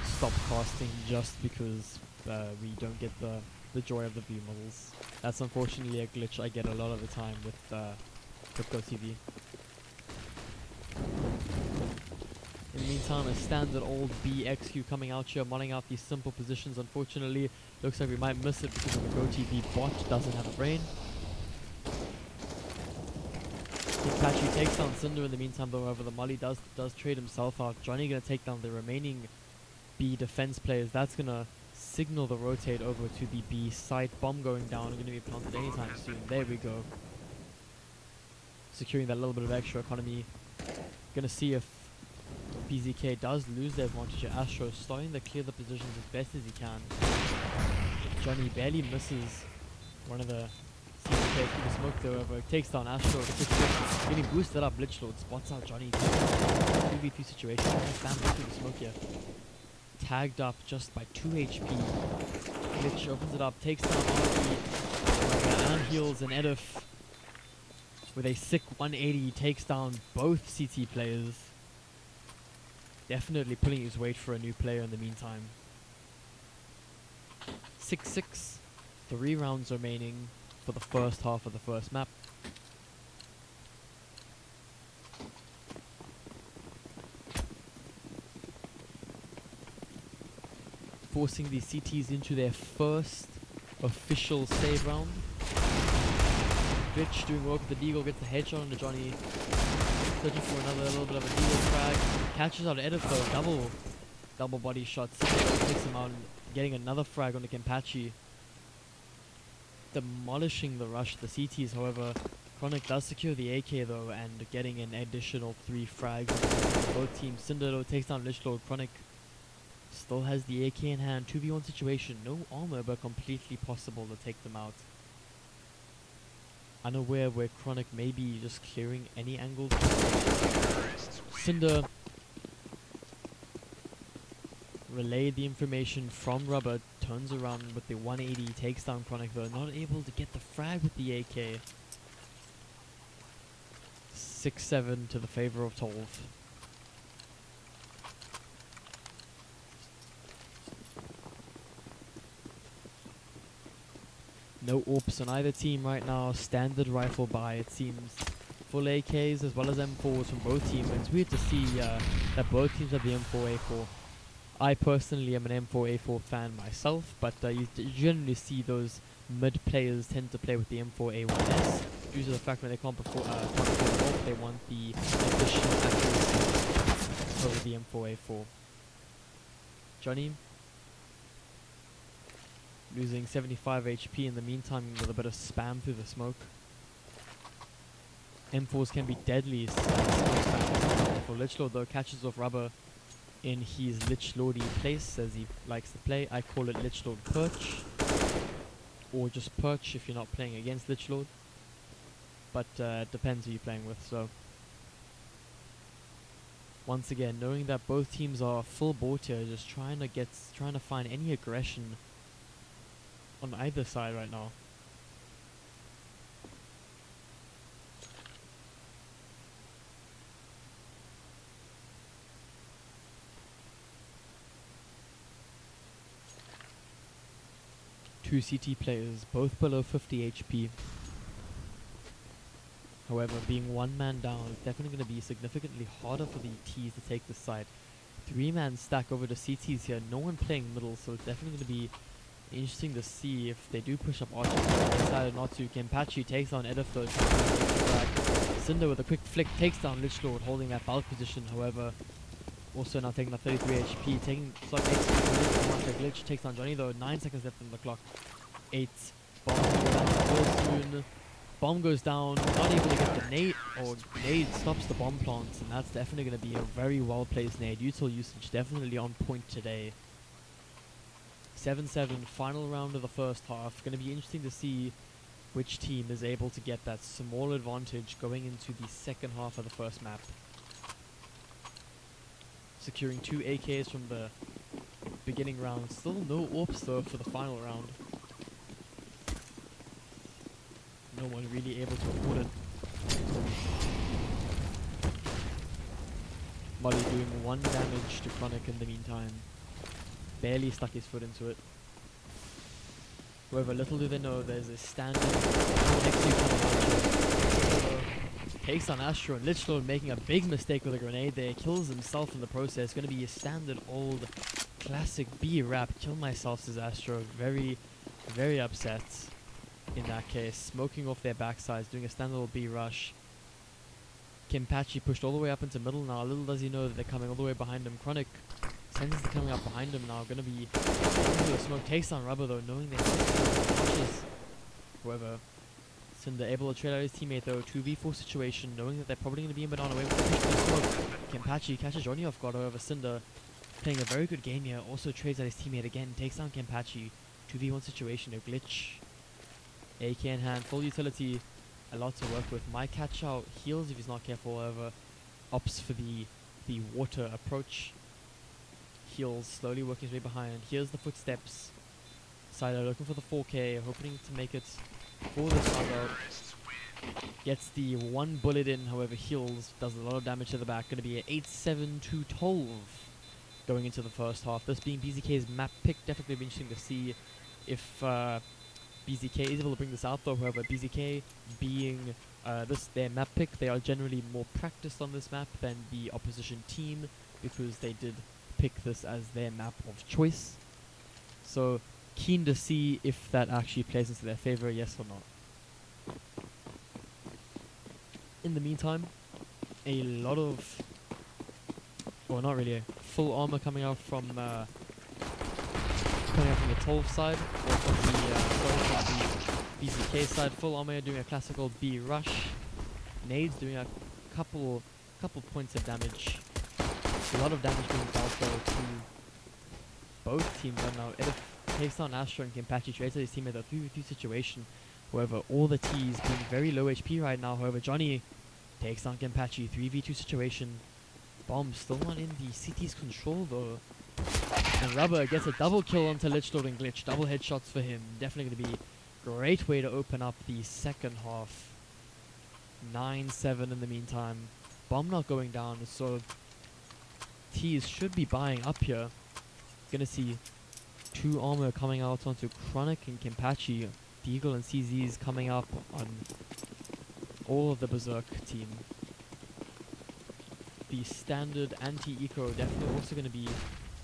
stop casting just because we don't get the joy of the view models. That's unfortunately a glitch I get a lot of the time with GoTV. In the meantime, a standard old BXQ coming out here, modding out these simple positions. Unfortunately, looks like we might miss it because of the GoTV bot doesn't have a brain. Kenpachi takes down Cinder in the meantime, though, however, the Molly does trade himself out. Johnny gonna take down the remaining B defense players. That's gonna signal the rotate over to the B site. Bomb going down, gonna be planted anytime soon. There we go. Securing that little bit of extra economy. Gonna see if BzK does lose the advantage. Astro starting to clear the positions as best as he can. Johnny barely misses one of the CT players through the smoke though, however, takes down Astro. Getting boosted up, Lich Lord spots out Johnny. 2v3 situation, spam through the smoke here. Tagged up just by 2 HP. Lich opens it up, takes down RP, and heals an Edif with a sick 180, takes down both CT players. Definitely pulling his weight for a new player in the meantime. 6-6, 3 rounds remaining for the first half of the first map. Forcing the CTs into their first official save round. Glitch doing work with the Deagle, gets the headshot on the Johnny. Searching for another little bit of a Deagle frag. Catches out Edith though, double body shots. Takes him out and getting another frag on the Kempachi. Demolishing the rush. The CTs, however, Chronic does secure the AK though, and getting an additional 3 frags on both teams. Cinder though takes down Lich Lord. Chronic still has the AK in hand. 2v1 situation, no armor, but completely possible to take them out. Unaware where Chronic may be just clearing any angles. Cinder relayed the information from Rubber, turns around with the 180, takes down Chronic though, not able to get the frag with the AK. 6-7 to the favor of TOVL. No AWPs on either team right now. Standard rifle buy, it seems. Full AKs as well as M4s from both teams. It's weird to see that both teams have the M4A4. I personally am an M4A4 fan myself, but you generally see those mid players tend to play with the M4A1S due to the fact when they can't afford AWP, they want the additional accuracy over the M4A4. Johnny losing 75 HP in the meantime with a bit of spam through the smoke. M4s can be deadly for Lich Lord though, catches off Rubber in his Lich Lordy place as he likes to play. I call it Lich Lord Perch, or just Perch if you're not playing against Lich Lord, but it depends who you're playing with. So once again, knowing that both teams are full board here, just trying to find any aggression on either side right now. Two CT players, both below 50 HP. However, being one man down is definitely going to be significantly harder for the Ts to take this side. 3-man stack over the CTs here, no one playing middle, so it's definitely going to be interesting to see if they do push up Archer. They decided not to. Kempachi takes on Edifo. Cinder with a quick flick takes down Lich Lord, holding that bulk position. However, also now taking the 33 HP, taking slot 8 Glitch takes down Johnny though. 9 seconds left on the clock. 8. Bomb goes down real soon. Bomb goes down, not able to get the nade, or nade stops the bomb plants, and that's definitely going to be a very well placed nade. Util usage definitely on point today. 7-7, final round of the first half. Going to be interesting to see which team is able to get that small advantage going into the second half of the first map. Securing 2 AKs from the beginning round. Still no AWPs though for the final round. No one really able to afford it. Molly doing 1 damage to Chronic in the meantime. Barely stuck his foot into it. However, little do they know, there's a standard next to takes on Astro, and Lich Lord making a big mistake with a grenade there, kills himself in the process. Going to be a standard old classic B rap. Kill myself, says Astro. Very, very upset in that case. Smoking off their backsides, doing a standard old B rush. Kempachi pushed all the way up into middle now. Little does he know that they're coming all the way behind him. Chronic Sends is coming up behind him now. Gonna be into the smoke. Takes on Rubber though, knowing they have rushes. However, Cinder able to trail out his teammate though, 2v4 situation, knowing that they're probably going to be in banana wave with the push to the smoke. Kempachi catches Johnny off guard, however Cinder playing a very good game here, also trades out his teammate again, takes down Kempachi, 2v1 situation, a glitch. AK in hand, full utility, a lot to work with. Might catch out, heals if he's not careful, however, opts for the water approach. Heals, slowly working his way behind. Here's the footsteps. Sider looking for the 4K, hoping to make it for this round out. Gets the one bullet in, however, heals, does a lot of damage to the back. Going to be an 8-7 to 12 going into the first half. This being BzK's map pick, definitely be interesting to see if BzK is able to bring this out though. However, BzK being their map pick, they are generally more practiced on this map than the opposition team because they did pick this as their map of choice. So keen to see if that actually plays into their favor, yes or not. In the meantime, a lot of, well, not really, full armor coming out from the 12 side, or from the BzK side. Full armor doing a classical B rush. Nades doing a couple points of damage. A lot of damage being dealt though to both teams right now. Edith takes down Astro and Kempachi trades his team at a 3v3 situation. However, all the T's being very low HP right now. However, Johnny takes down Kempachi, 3v2 situation. Bomb still not in the CT's control though. And Rubber gets a double kill onto Lichdor and Glitch. Double headshots for him. Definitely going to be a great way to open up the second half. 9-7 in the meantime. Bomb not going down, so T's should be buying up here. Gonna see 2 armor coming out onto Chronic and Kempachi. Deagle and CZ's coming up on all of the BzK team. The standard anti-eco definitely also going to be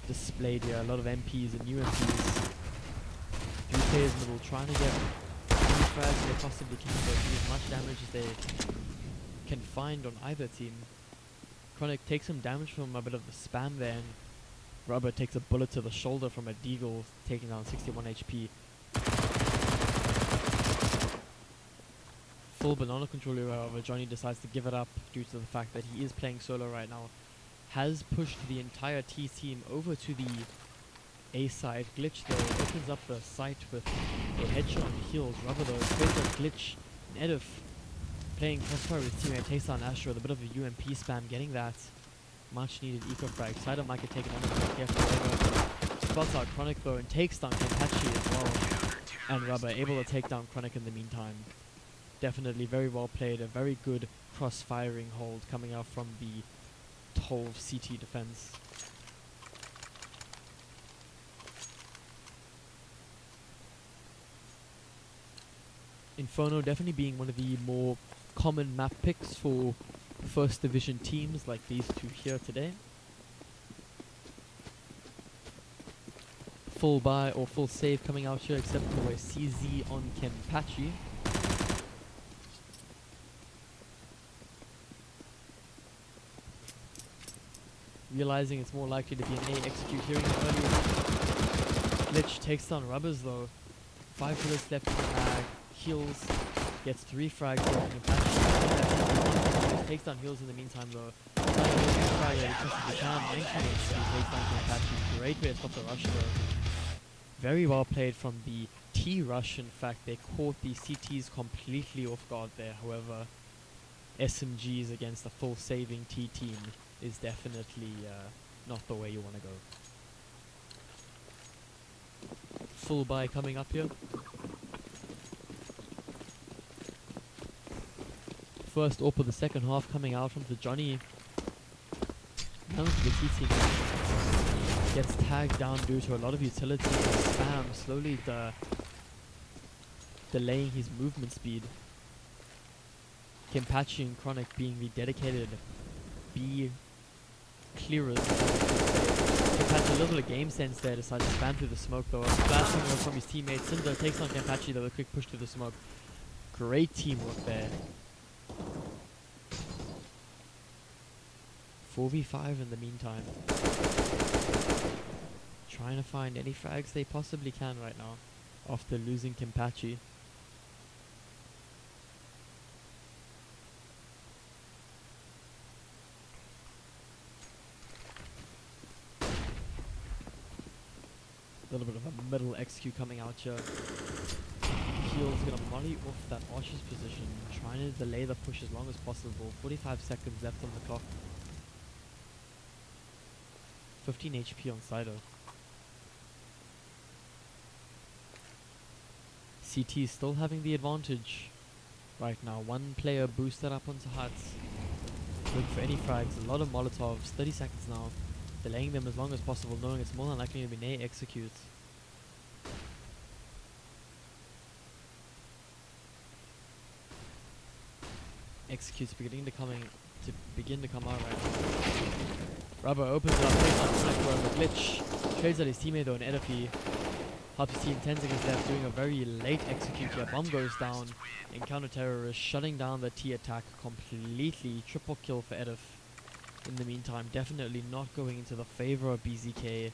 displayed here. A lot of MPs and new MPs. 3 players in the middle trying to get any frags they possibly can, but do as much damage as they can find on either team. Chronic takes some damage from a bit of the spam there, and Rubber takes a bullet to the shoulder from a Deagle, taking down 61 HP. Full banana controller, however, Johnny decides to give it up due to the fact that he is playing solo right now. Has pushed the entire T team over to the A side. Glitch though opens up the site with a headshot on the heels. Rubber though creates a Glitch. Nedif playing crossfire with his teammate, takes down Astro with a bit of a UMP spam, getting that much needed eco frag. Sider might get taken on the careful. Spots out Chronic though and takes down Kempachi as well. And Rubber able to take down Chronic in the meantime. Definitely very well played, a very good cross-firing hold coming out from the 12 CT defense. Inferno definitely being one of the more common map picks for first division teams like these two here today. Full buy or full save coming out here except for a CZ on Kempachi. Realizing it's more likely to be an A execute, hearing it earlier. Glitch takes down Rubbers though. 5 bullets left in the mag. Heals. Gets 3 frags off Kempachi. Takes down heals in the meantime though. Takes down Kempachi. Great way to stop the rush though. Very well played from the T rush. In fact, they caught the CTs completely off guard there. However, SMGs against a full saving T team is definitely not the way you want to go. Full buy coming up here. First AWP of the second half coming out from the Johnny. Down to the T team. Gets tagged down due to a lot of utility and spam, slowly delaying his movement speed. Kempachi and Chronic being the dedicated B clearers. Kempachi, a little bit of game sense there, decides to spam through the smoke though. Flashing over from his teammate. Cinder takes on Kempachi though, a quick push through the smoke. Great teamwork there. 4v5 in the meantime. Trying to find any frags they possibly can right now after losing Kempachi. little bit of a middle execute coming out here. Keel's gonna molly off that Archer's position, trying to delay the push as long as possible. 45 seconds left on the clock. 15 HP on Sido. CT is still having the advantage right now. One player boosted up onto huts. Looking for any frags. A lot of Molotovs. 30 seconds now. Delaying them as long as possible, knowing it's more than likely to be nay executes. Executes begin to come out right now. Rubber opens it up, takes on the glitch. Trades at his teammate though, an Edify. Helps his team 10 seconds left, doing a very late execute here. Bomb goes down. Encounter terrorist shutting down the T attack completely. Triple kill for Edif. In the meantime, definitely not going into the favor of BzK.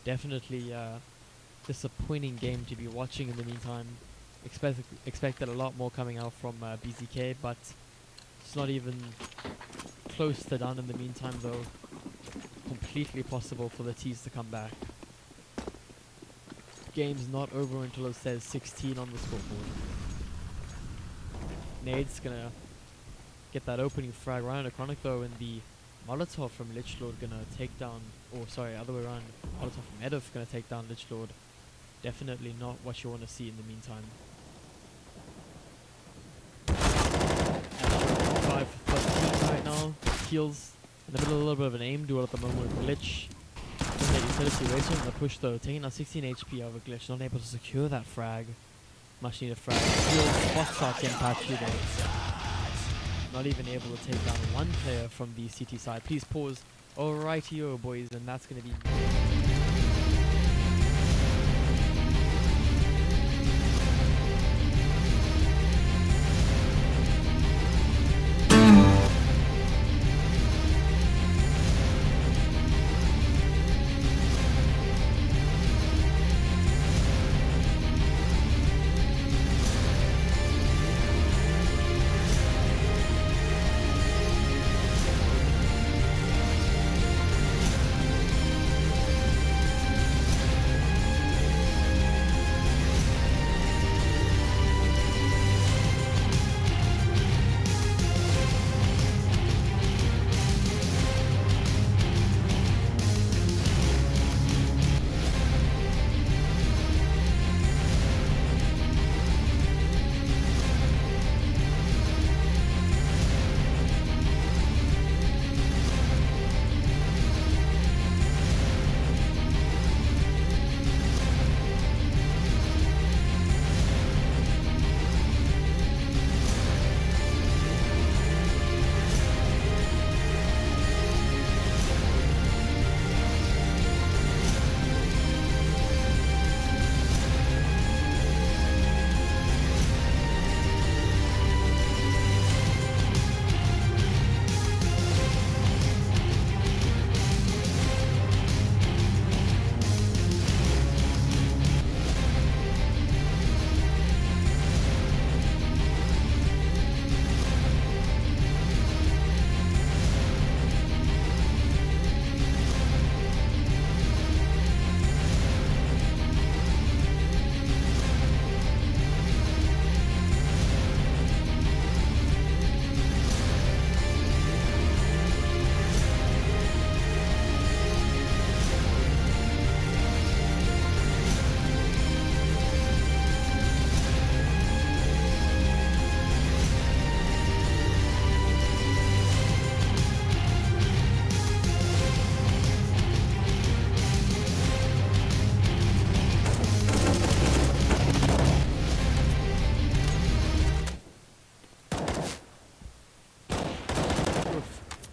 Definitely disappointing game to be watching in the meantime. Expected a lot more coming out from BzK, but it's not even close to done in the meantime though. Completely possible for the T's to come back. Game's not over until it says 16 on the scoreboard. Nade's gonna get that opening frag right on the Chronic though, and the Molotov from Lichlord gonna take down, or sorry, other way around, Molotov from Edif gonna take down Lichlord. Definitely not what you want to see in the meantime. And 5-13 right now. Keels in the middle of a little bit of an aim duel at the moment with Glitch. That utility waiting on the push though, taking out 16 HP over Glitch, not able to secure that frag. Much needed frag. Keels spot shot getting past you though. Not even able to take down one player from the CT side. Please pause. Alrighty-o boys, and that's gonna be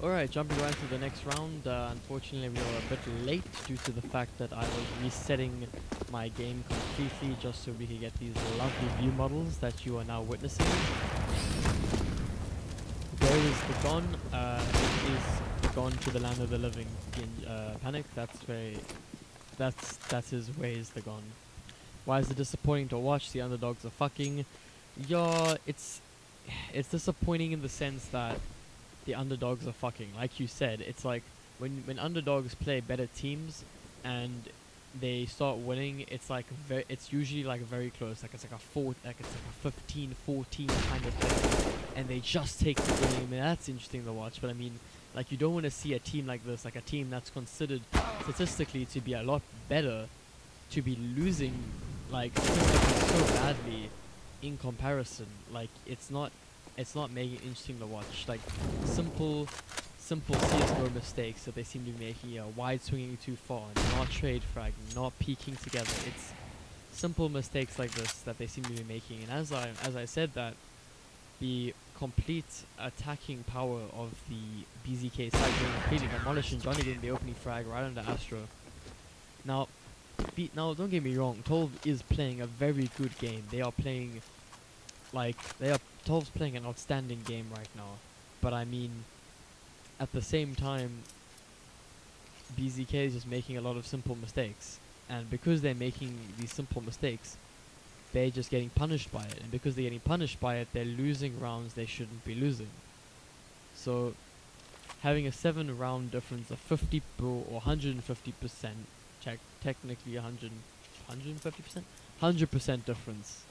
Alright, jumping right to the next round. Unfortunately, we were a bit late due to the fact that I was resetting my game completely just so we could get these lovely view models that you are now witnessing. There is the Gon. It is gone to the land of the living in Panic. That's his way is the Gon. Why is it disappointing to watch? The underdogs are fucking. Yeah, it's disappointing in the sense that the underdogs are fucking. Like you said, it's like when underdogs play better teams and they start winning, it's like it's usually like very close, like it's like a 15-14 kind of thing, and they just take the game, and that's interesting to watch. But I mean, like, you don't want to see a team like this, like a team that's considered statistically to be a lot better, to be losing like statistically so badly in comparison. Like, it's not making it interesting to watch. Like, simple CSGO mistakes that they seem to be making, wide swinging too far, not trade frag, not peeking together. It's simple mistakes like this that they seem to be making. And as I said that, the complete attacking power of the BzK side being completely demolished, and Johnny getting the opening frag right under Astro. Now, don't get me wrong, TOVL is playing a very good game. They are playing, TOVL's playing an outstanding game right now. But I mean, at the same time, BzK is just making a lot of simple mistakes. And because they're making these simple mistakes, they're just getting punished by it. And because they're getting punished by it, they're losing rounds they shouldn't be losing. So, having a 7-round difference of 50 or 150%, technically 150%? 100% difference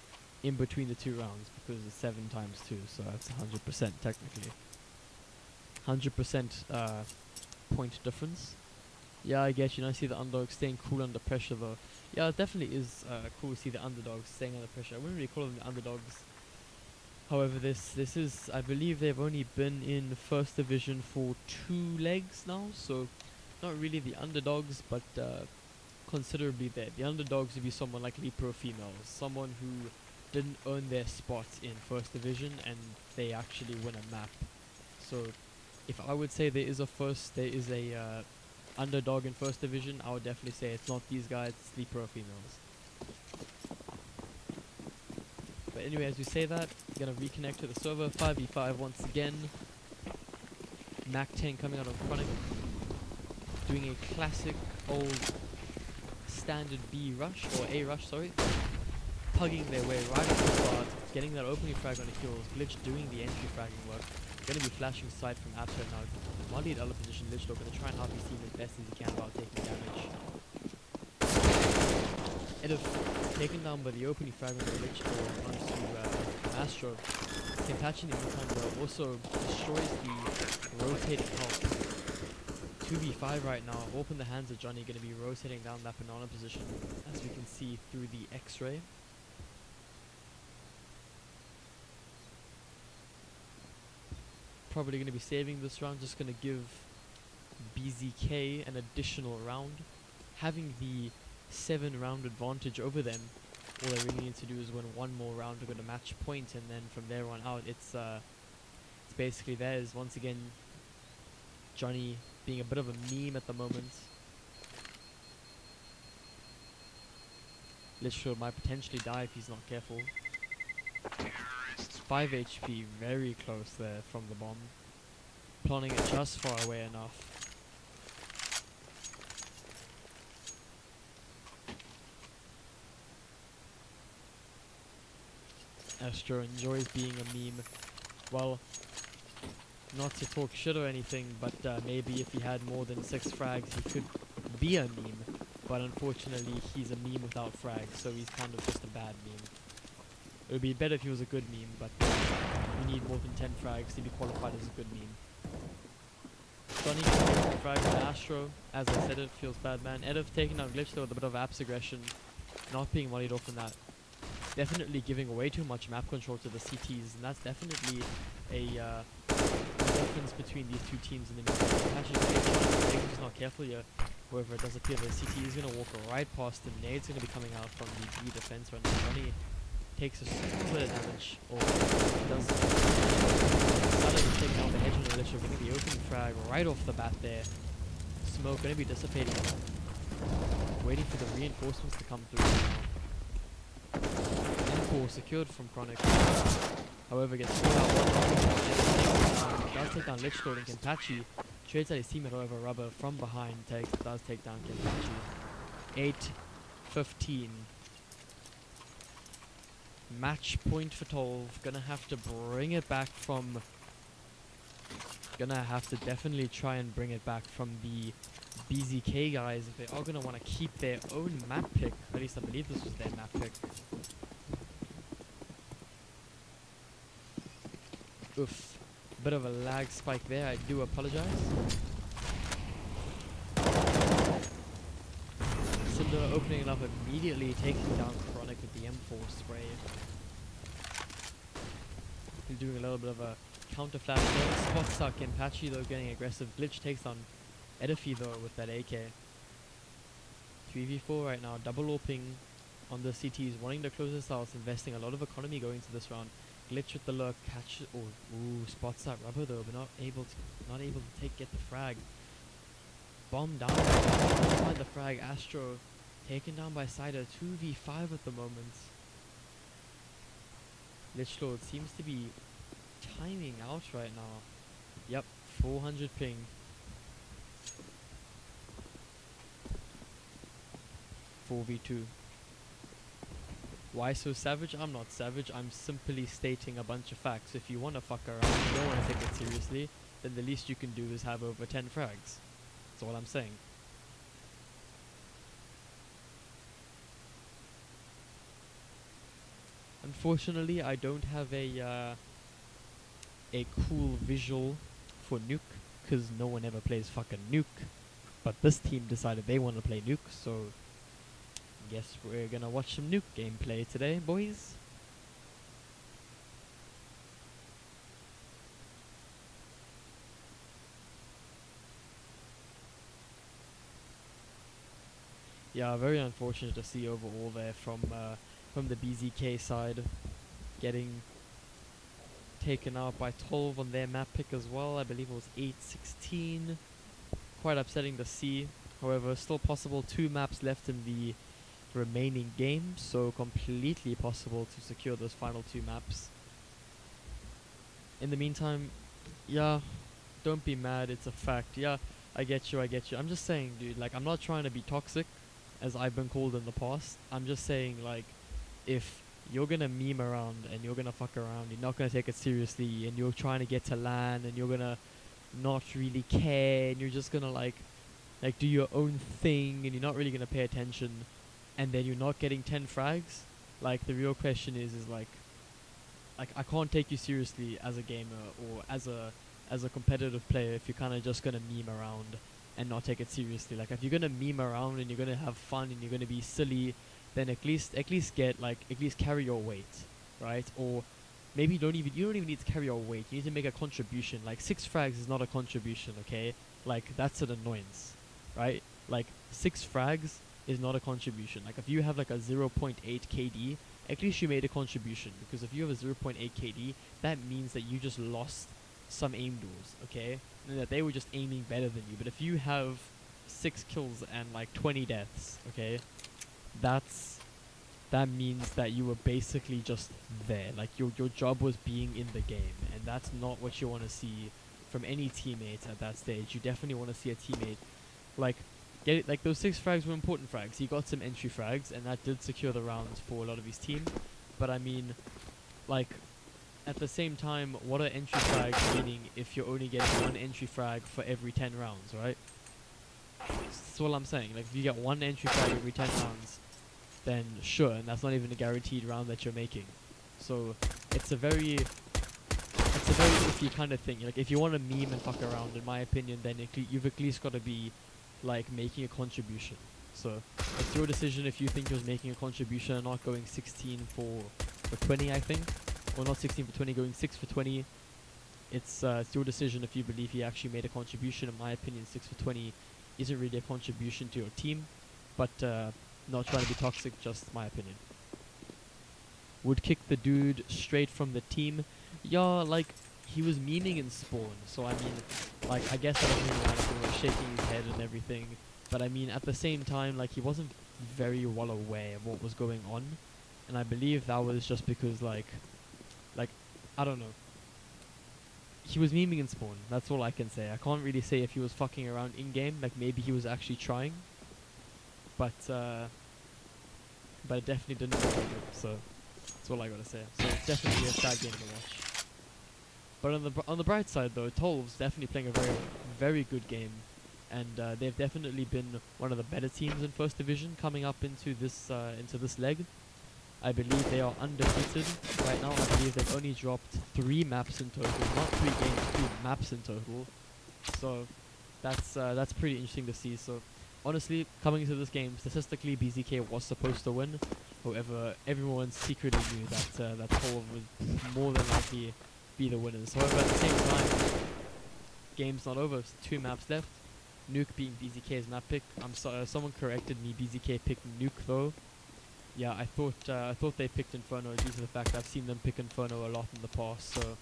in between the two rounds, because it's 7 times 2, so that's 100% technically. 100% point difference. Yeah, I guess, I see the underdog staying cool under pressure though. Yeah, it definitely is cool to see the underdogs staying under pressure. I wouldn't really call them the underdogs. However, this is, I believe they've only been in first division for 2 legs now, so not really the underdogs, but considerably there. The underdogs would be someone like Lepro Females, someone who didn't earn their spot in first division and they actually win a map. So if I would say there is a underdog in first division, I would definitely say it's not these guys, it's Lepro Females. But anyway, as we say that, gonna reconnect to the server, 5v5 once again. Mac 10 coming out of Chronic, doing a classic old standard B rush, or A rush, sorry. Pugging their way right at the start, getting that opening frag on the heels, Glitch doing the entry fragging work. Gonna be flashing side from Abso now. Molly at other position, Glitch gonna try and help his team as best as he can without taking damage. Taken down by the opening fragment of Glitch onto Astro. Kenpachi in the meantime though also destroys the rotating health. 2v5 right now, Warp in the hands of Johnny, gonna be rotating down that banana position, as we can see through the X-ray. Probably gonna be saving this round, just gonna give BzK an additional round. Having the 7-round advantage over them, all they really need to do is win one more round to go to match point, and then from there on out, it's basically theirs. Once again, Johnny being a bit of a meme at the moment. Litchfield might potentially die if he's not careful. 5 HP, very close there from the bomb. Planting it just far away enough. Astro enjoys being a meme. Well, not to talk shit or anything, but maybe if he had more than 6 frags, he could be a meme. But unfortunately, he's a meme without frags, so he's kind of just a bad meme. It would be better if he was a good meme, but we need more than 10 frags to be qualified as a good meme. Johnny frag with Astro. As I said, it feels bad, man. Edov taking out Glitch though with a bit of Apps aggression, not being mollied off in that. Definitely giving away too much map control to the CTs, and that's definitely a difference between these two teams in the game. Actually, if he's not careful here, however, it does appear the CT is going to walk right past him. Nade's going to be coming out from the B defense right now. Johnny takes a small bit of damage, or does take down the hedge on the Glitch, getting the opening frag right off the bat there. Smoke going to be dissipating. Waiting for the reinforcements to come through now. M4 secured from Chronic. However, gets caught out one. Does take down Lich Lord and Kenpachi. Trades out his teammate, however, Rubber from behind does take down Kenpachi. 8-15. Match point for TOVL. Gonna have to bring it back from gonna have to definitely try and bring it back from the BzK guys if they are gonna want to keep their own map pick. At least I believe this was their map pick. Oof. Bit of a lag spike there, I do apologize. Cinder opening it up immediately, taking down Chronic with the M4 spray. He's doing a little bit of a counter flash there. Spot suck in Patchy though, getting aggressive. Glitch takes on Edifi though with that AK. 3v4 right now, double AWPing on the CTs, wanting to close this out, investing a lot of economy going into this round. Glitch with the lurk, catch spots that rubber though, but not able to get the frag. Bomb down, find the frag. Astro taken down by Cider, 2v5 at the moment. Lich Lord seems to be timing out right now. Yep, 400 ping. "4v2. Why so savage? I'm not savage, I'm simply stating a bunch of facts. If you wanna fuck around, you don't wanna take it seriously, then the least you can do is have over 10 frags. That's all I'm saying. Unfortunately, I don't have a cool visual for Nuke, because no one ever plays fucking Nuke. But this team decided they want to play Nuke, so guess we're gonna watch some Nuke gameplay today, boys. Yeah, very unfortunate to see overall there from the BzK side, getting taken out by 12 on their map pick as well. I believe it was 8-16. Quite upsetting to see. However, still possible. 2 maps left in the remaining game, so completely possible to secure those final 2 maps. In the meantime, yeah, don't be mad, it's a fact. Yeah, I get you. I'm just saying, dude, like, I'm not trying to be toxic, as I've been called in the past. I'm just saying, like, if you're gonna meme around and you're gonna fuck around, you're not gonna take it seriously, and you're trying to get to LAN, and you're gonna not really care, and you're just gonna like do your own thing, and you're not really gonna pay attention, and then you're not getting 10 frags, like, the real question is like I can't take you seriously as a gamer or as a competitive player if you're kind of just gonna meme around and not take it seriously. Like, if you're gonna meme around and you're gonna have fun and you're gonna be silly, then at least carry your weight, right? Or maybe you don't even need to carry your weight. You need to make a contribution. Like, 6 frags is not a contribution, okay? Like, that's an annoyance, right? Like, 6 frags is not a contribution. Like, if you have like a 0.8 KD, at least you made a contribution, because if you have a 0.8 KD, that means that you just lost some aim duels, okay? And that they were just aiming better than you. But if you have 6 kills and like 20 deaths, okay, that means that you were basically just there. Like, your job was being in the game, and that's not what you want to see from any teammate at that stage. You definitely want to see a teammate like get it. Like, those 6 frags were important frags. He got some entry frags, and that did secure the rounds for a lot of his team. But I mean, like, at the same time, what are entry frags meaning if you're only getting 1 entry frag for every 10 rounds, right? That's all I'm saying. Like, if you get 1 entry frag every 10 rounds, then sure, and that's not even a guaranteed round that you're making. So it's a very iffy kind of thing. Like, if you want to meme and fuck around, in my opinion, then you've at least got to be like making a contribution. So it's your decision if you think you're making a contribution and not going 16 for 20, I think. Or not 16 for 20, going 6 for 20. It's your decision if you believe he actually made a contribution. In my opinion, 6 for 20 isn't really a contribution to your team. But not trying to be toxic, just my opinion. Would kick the dude straight from the team. Yeah, like, he was memeing in spawn. So I mean, like, I guess I don't really mind if he was shaking his head and everything. But I mean, at the same time, like, he wasn't very well aware of what was going on. And I believe that was just because, like, I don't know. He was memeing in spawn. That's all I can say. I can't really say if he was fucking around in-game. Like, maybe he was actually trying. But it definitely didn't look like it. So that's all I gotta say. So it's definitely a sad game to watch. But on the bright side though, TOVL's definitely playing a very good game, and they've definitely been one of the better teams in First Division coming up into this leg. I believe they are undefeated right now. I believe they've only dropped 3 maps in total, not 3 games, 3 maps in total. So that's pretty interesting to see. So honestly, coming into this game, statistically BzK was supposed to win. However, everyone secretly knew that TOVL would more than likely be the winners. However, at the same time, game's not over. 2 maps left. Nuke being BzK's map pick. I'm sorry, someone corrected me. BzK picked Nuke though. Yeah, I thought they picked Inferno due to the fact I've seen them pick Inferno a lot in the past. So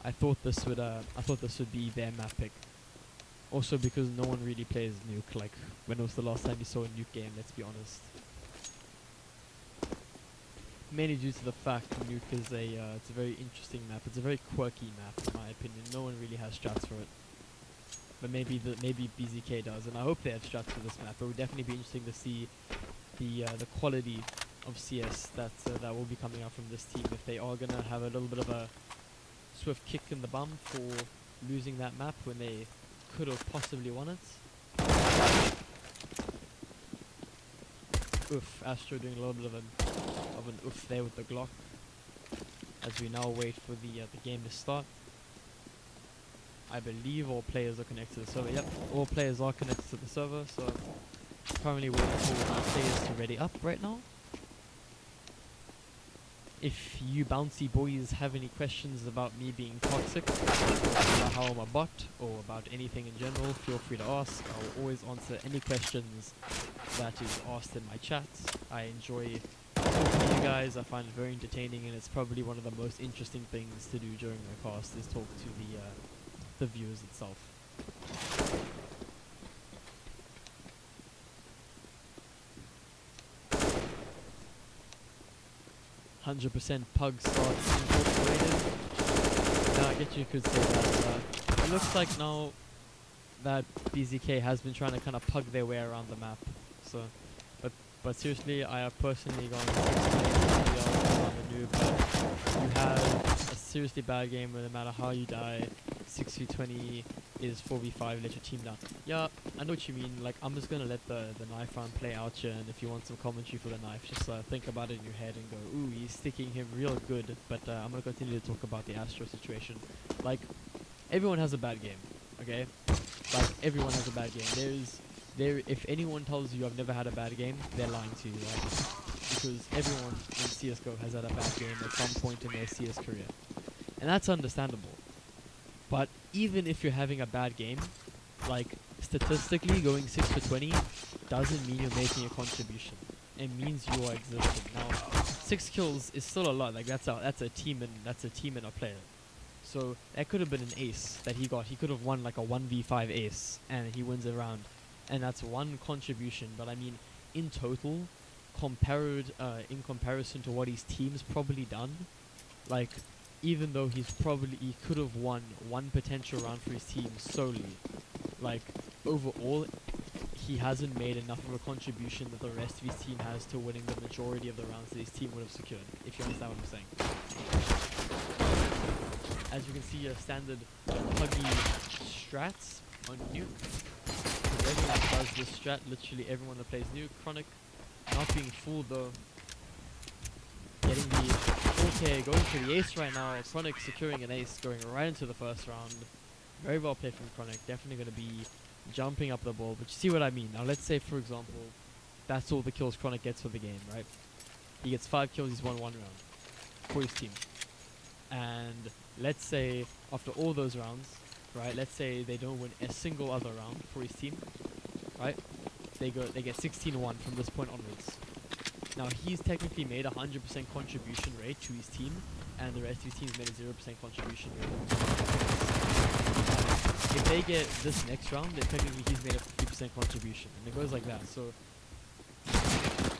I thought this would be their map pick. Also because no one really plays Nuke. Like, when was the last time you saw a Nuke game? Let's be honest. Mainly due to the fact Nuke is it's a very interesting map. It's a very quirky map in my opinion. No one really has strats for it. But maybe BzK does, and I hope they have strats for this map. It would definitely be interesting to see the quality of CS that will be coming out from this team, if they are gonna have a little bit of a swift kick in the bum for losing that map when they could have possibly won it. Oof, Astro doing a little bit of an oof there with the Glock, as we now wait for the game to start. I believe all players are connected to the server. Yep, all players are connected to the server, so currently waiting for our players to ready up right now. If you bouncy boys have any questions about me being toxic, or about how I'm a bot, or about anything in general, feel free to ask. I'll always answer any questions that is asked in my chats. I enjoy talking to you guys. I find it very entertaining, and it's probably one of the most interesting things to do during my cast is talk to the viewers itself. 100% pug start incorporated. Now I guess you could say that. It looks like now that BzK has been trying to kind of pug their way around the map. So, but seriously, I have personally gone 6 on the noob. But you have a seriously bad game where no matter how you die, 6v20 is 4v5, let your team down. Yeah, I know what you mean. Like, I'm just gonna let the knife round play out here, and if you want some commentary for the knife, just think about it in your head and go, ooh, he's sticking him real good. But I'm gonna continue to talk about the Astro situation. Like, everyone has a bad game, okay? Like, everyone has a bad game. If anyone tells you I've never had a bad game, they're lying to you, right? Because everyone in CSGO has had a bad game at some point in their CS career. And that's understandable. But even if you're having a bad game, like, statistically going 6 for 20 doesn't mean you're making a contribution. It means you are existing. Now, 6 kills is still a lot. Like, that's a team and a player. So that could have been an ace that he got. He could have won like a 1v5 ace, and he wins a round, and that's one contribution. But I mean, in total, in comparison to what his team's probably done, like, even though he could have won one potential round for his team solely, like, overall, he hasn't made enough of a contribution that the rest of his team has to winning the majority of the rounds that his team would have secured, if you understand what I'm saying. As you can see, standard puggy strats on Nuke. Because everyone does this strat, literally everyone that plays Nuke. Chronic not being fooled though. Getting the 4K, going for the ace right now. Chronic securing an ace, going right into the first round. Very well played from Chronic. Definitely going to be jumping up the ball. But you see what I mean. Now let's say, for example, that's all the kills Chronic gets for the game, right? He gets 5 kills, he's won 1 round for his team. And let's say after all those rounds, right, let's say they don't win a single other round for his team, right? They get 16-1 from this point onwards. Now he's technically made 100% contribution rate to his team, and the rest of his team's made a 0% contribution rate. If they get this next round, then technically he's made a 50% contribution, and it goes like that. So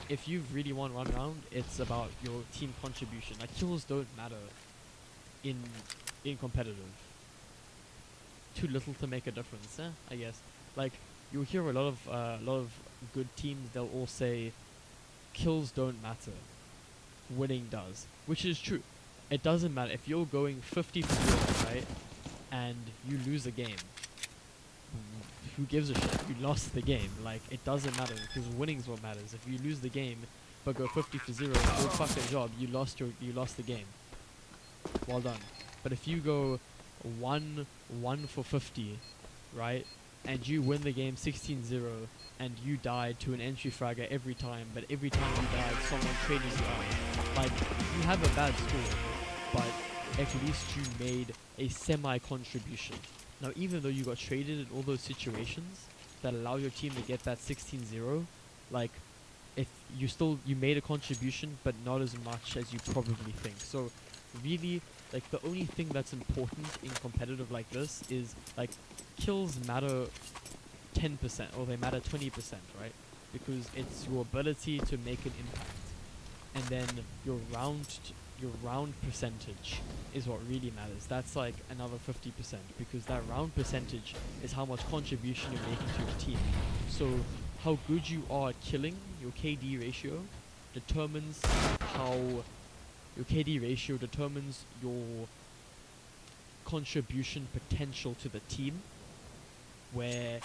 if you've really won 1 round, it's about your team contribution. Like, kills don't matter in competitive. Too little to make a difference, I guess. Like, you'll hear a lot of good teams, they'll all say kills don't matter, winning does, which is true. it doesn't matter if you're going 50 for 0, right, and you lose a game. Who gives a shit? You lost the game. Like, it doesn't matter because winning's what matters. If you lose the game but go 50 for 0, good fucking job. You lost the game. Well done. But if you go 1 for 50, right, and you win the game 16-0 and you died to an entry fragger every time, but every time you died someone traded you out. Like, you have a bad score, but at least you made a semi-contribution. Now, even though you got traded in all those situations that allow your team to get that 16-0, like, if you made a contribution, but not as much as you probably think. So, really, like, the only thing that's important in competitive like this is, like, kills matter 10%, or they matter 20%, right? Because it's your ability to make an impact. And then your round percentage is what really matters. That's like another 50%, because that round percentage is how much contribution you're making to your team. So how good you are at killing, your KD ratio determines your contribution potential to the team. Whereas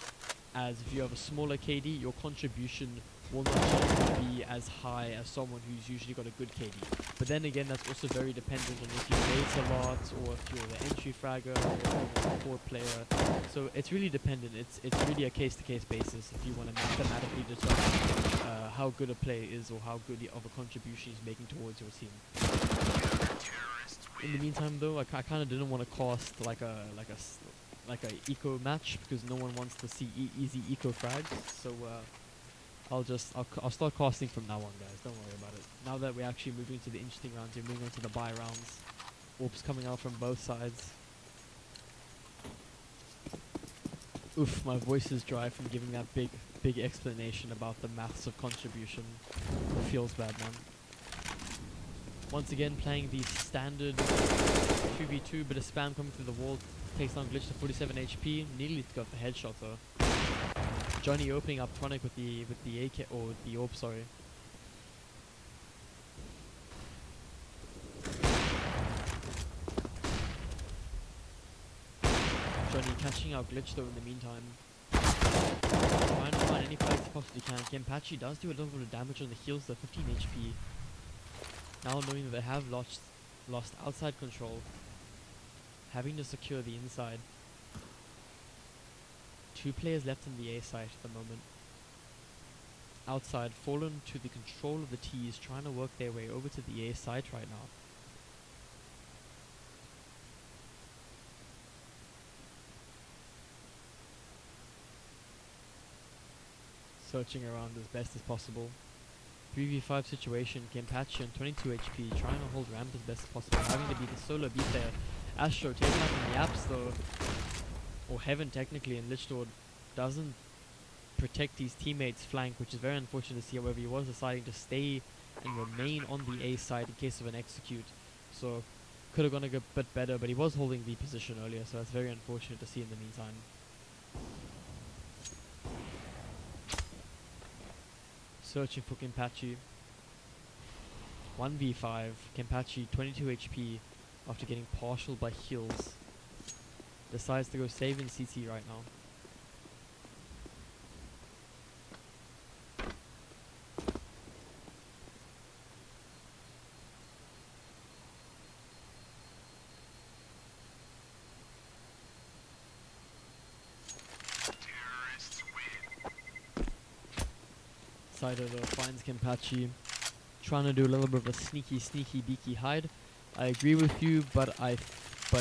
if you have a smaller KD, your contribution will not generally be as high as someone who's usually got a good KD. But then again, that's also very dependent on if you base a lot, or if you're the entry fragger, or if you're a core player. So it's really dependent. It's really a case-to-case basis if you want to mathematically determine how good a player is, or how good of a contribution he's making towards your team. In the meantime, though, I kind of didn't want to cost like a eco match, because no one wants to see easy eco frags. So I'll start casting from now on, guys. Don't worry about it. Now that we're actually moving to the interesting rounds, we're moving on to the buy rounds. Orbs coming out from both sides. Oof, my voice is dry from giving that big explanation about the maths of contribution. It feels bad, man. Once again, playing the standard 2v2, bit of spam coming through the wall. Takes down Glitch to 47 HP. Nearly got the headshot though. Johnny opening up Tronic with the AK, or the orb, sorry. Johnny catching out Glitch though in the meantime. Trying to find any fights he possibly can. Kenpachi does do a little bit of damage on the heals though, 15 HP. Now knowing that they have lost outside control, having to secure the inside. 2 players left in the A site at the moment. Outside, Fallen to the control of the T's, trying to work their way over to the A site right now. Searching around as best as possible. 3v5 situation, Kenpachi on 22 HP, trying to hold ramp as best as possible, having to be the solo beat there. Astro taken out from the apps though, or Heaven technically, and Lichdor doesn't protect his teammates' flank, which is very unfortunate to see. However, he was deciding to stay and remain on the A side in case of an execute, so could have gone a bit better, but he was holding the position earlier, so that's very unfortunate to see in the meantime. Searching for Kenpachi. 1v5, Kenpachi 22 HP after getting partial by heals. Decides to go save in CT right now. Sider though finds Kenpachi, trying to do a little bit of a sneaky beaky hide. I agree with you, but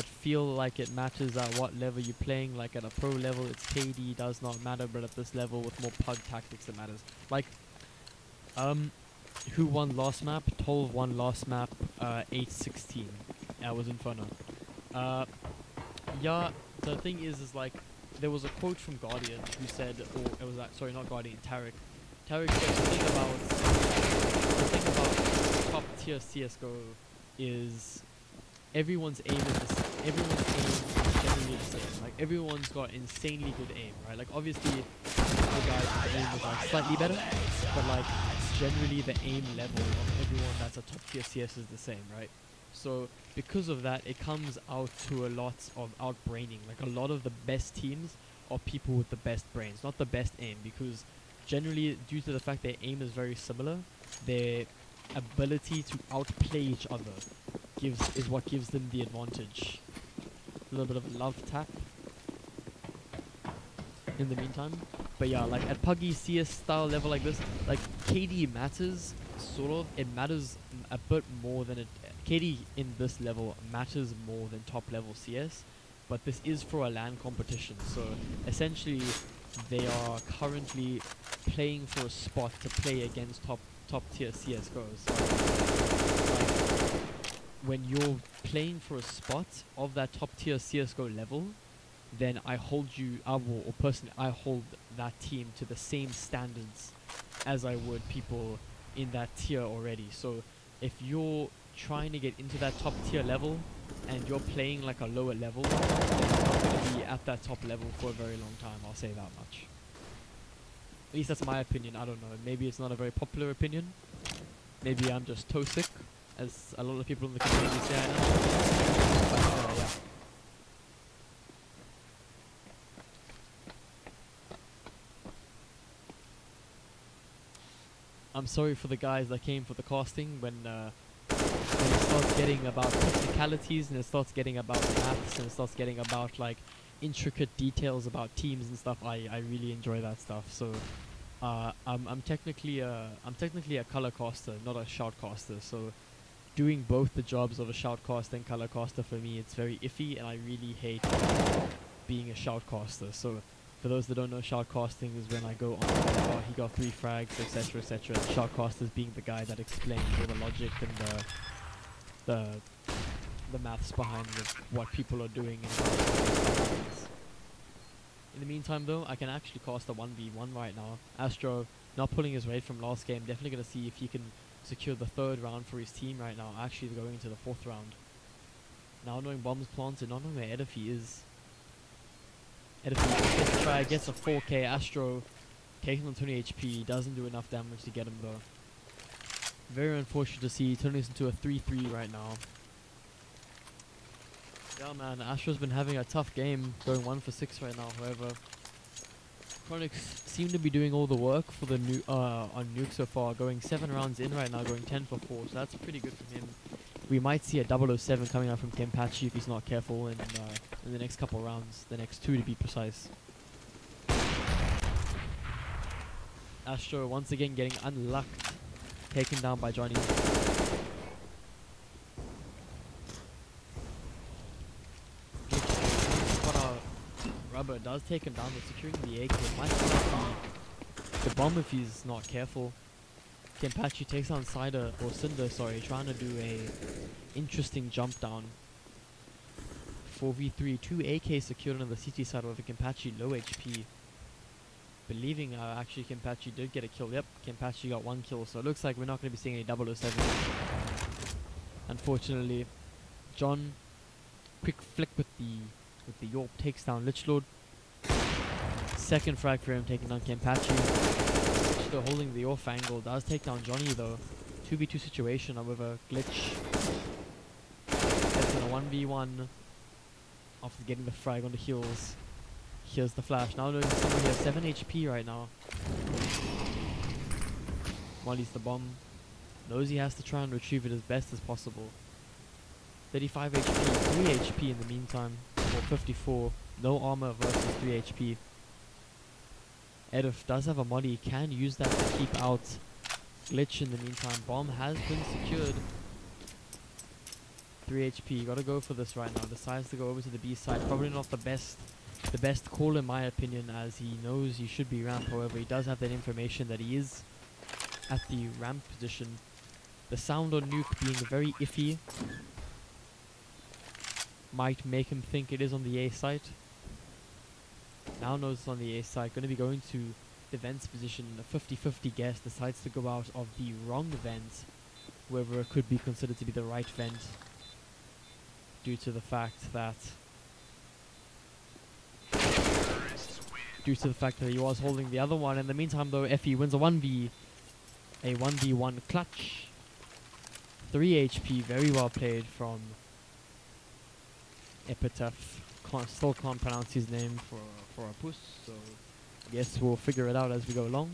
feel like it matters at what level you're playing. Like at a pro level, it's KD does not matter, but at this level with more pug tactics it matters. Like, who won last map? TOVL won last map, 8-16. That was Inferno. Yeah, the thing is like, there was a quote from Guardian who said, or it was sorry, not Guardian, Tarek. Tarek said the thing about top tier CS:GO is everyone's aim is the same. Everyone's aim is generally the same. Like everyone's got insanely good aim, right? Like obviously the guys with aim is like slightly better, but like generally the aim level of everyone that's a top tier CS is the same, right? So because of that, it comes out to a lot of outbraining. Like a lot of the best teams are people with the best brains, not the best aim, because generally, due to the fact their aim is very similar, their ability to outplay each other is what gives them the advantage. A little bit of a love tap in the meantime. But yeah, like at Puggy CS style level like this, like KD matters, sort of. It matters a bit more than it. KD in this level matters more than top level CS, but this is for a LAN competition. So essentially, they are currently playing for a spot to play against top tier CS:GOs. Like when you're playing for a spot of that top tier CS:GO level, then I hold or personally, I hold that team to the same standards as I would people in that tier already. So if you're trying to get into that top tier level and you're playing like a lower level, then you're not going to be at that top level for a very long time, I'll say that much. At least that's my opinion, I don't know. Maybe it's not a very popular opinion. Maybe I'm just toe sick, as a lot of people in the community say I am. But yeah. I'm sorry for the guys that came for the casting when it starts getting about technicalities and it starts getting about maths and it starts getting about like intricate details about teams and stuff. I really enjoy that stuff. So I'm technically a color caster, not a shoutcaster. So doing both the jobs of a shoutcaster and color caster, for me it's very iffy, and I really hate being a shoutcaster. So for those that don't know, shoutcasting is when I go on oh, he got 3 frags, etc, etc. And shoutcasters being the guy that explains all the logic and the maths behind what people are doing and how stuff happens. In the meantime though, I can actually cast a 1v1 right now. Astro, not pulling his weight from last game, definitely going to see if he can secure the 3rd round for his team right now, actually going into the 4th round. Now knowing bombs planted, not knowing where Edify is. Edify gets a try, gets a 4k. Astro taking on 20 HP, doesn't do enough damage to get him though. Very unfortunate to see, turning this into a 3-3 right now. Yeah man, Astro's been having a tough game, going 1 for 6 right now. However, Chronics seem to be doing all the work for the on Nuke so far, going 7 rounds in right now, going 10 for 4, so that's pretty good from him. We might see a 007 coming out from Kenpachi if he's not careful in the next couple rounds, the next 2 to be precise. Astro once again getting unlucked, taken down by Johnny. Rubber does take him down, but securing the AK might be the bomb if he's not careful. Kenpachi takes on Cinder, sorry, trying to do a interesting jump down. 4v3, 2 AK secured on the CT side with Kenpachi low HP. Believing actually Kenpachi did get a kill. Yep, Kenpachi got 1 kill, so it looks like we're not going to be seeing any 007. Unfortunately, John, quick flick with the Yorp, takes down Lichlord. 2nd frag for him, taking down Kenpachi. Still holding the off angle, does take down Johnny though. 2v2 situation, however, Glitch gets in a 1v1 after getting the frag on the heels. Here's the flash. Now knowing someone here, 7 HP right now. Molly's the bomb. Knows he has to try and retrieve it as best as possible. 35 HP, 3 HP in the meantime. Or 54. No armor versus 3 HP. Edif does have a molly, can use that to keep out Glitch in the meantime. Bomb has been secured. 3 HP, gotta go for this right now. Decides to go over to the B side. Probably not the best call in my opinion, as he knows he should be ramp. However, he does have that information that he is at the ramp position. The sound on Nuke being very iffy might make him think it is on the A site. Now knows it's on the A side, going to be going to the vents position. A 50-50 guess, decides to go out of the wrong vent, whether it could be considered to be the right vent, due to the fact that he was holding the other one. In the meantime though, Effie wins a 1v1 clutch. 3 HP, very well played from Epitaph. Still can't pronounce his name for a puss, so yes, we'll figure it out as we go along.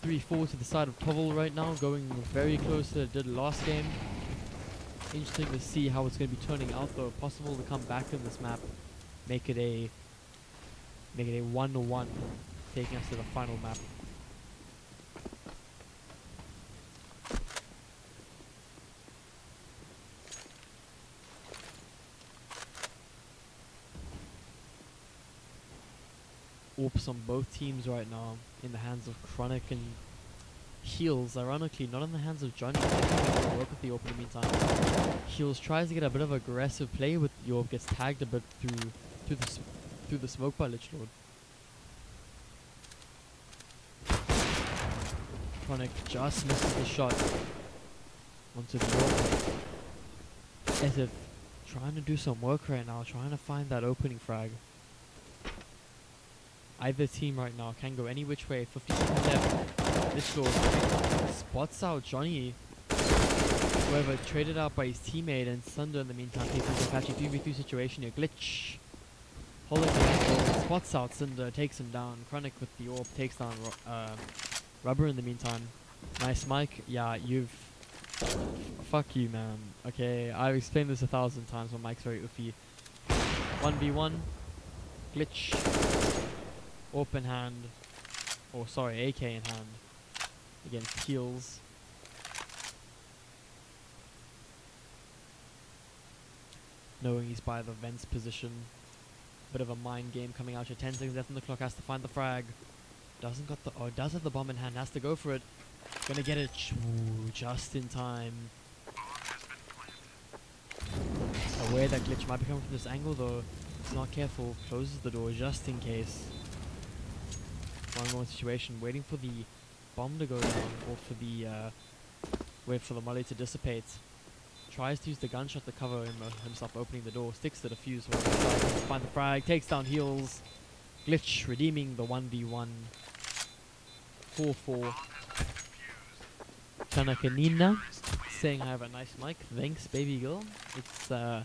Three-4 to the side of TOVL right now, going very close to it did last game. Interesting to see how it's going to be turning out though. Possible to come back in this map, make it a 1-1, taking us to the final map. Orbs on both teams right now in the hands of Chronic and Heals, ironically not in the hands of Johnny. Work with the AWP in the meantime. Heals tries to get a bit of aggressive play with the AWP, gets tagged a bit through the smoke by Lichlord. Chronic just misses the shot onto the AWP. As if trying to do some work right now, trying to find that opening frag. Either team right now can go any which way. 50 seconds left. Lichlord spots out Johnny. However, traded out by his teammate, and Sunder in the meantime takes a patchy 3v3 situation here. Glitch holding the angle, spots out Cinder, takes him down. Chronic with the AWP takes down Rubber in the meantime. Nice Mike. Yeah, you've... Fuck you, man. Okay, I've explained this 1,000 times when Mike's very oofy. 1v1. Glitch. AWP in hand. Or sorry, AK in hand. Against Heals. Knowing he's by the vents position. Bit of a mind game coming out here. 10 seconds left on the clock, has to find the frag. Doesn't got the... Oh, does have the bomb in hand, has to go for it. Gonna get it just in time. Aware that Glitch might be coming from this angle though. He's not careful, closes the door just in case. One more situation, waiting for the bomb to go down, or for the wait for the molly to dissipate. Tries to use the gunshot to cover himself opening the door, sticks to the fuse, to find the frag, takes down Heals. Glitch redeeming the 1v1. 4-4. Kanakanina saying I have a nice mic. Thanks, baby girl. It's a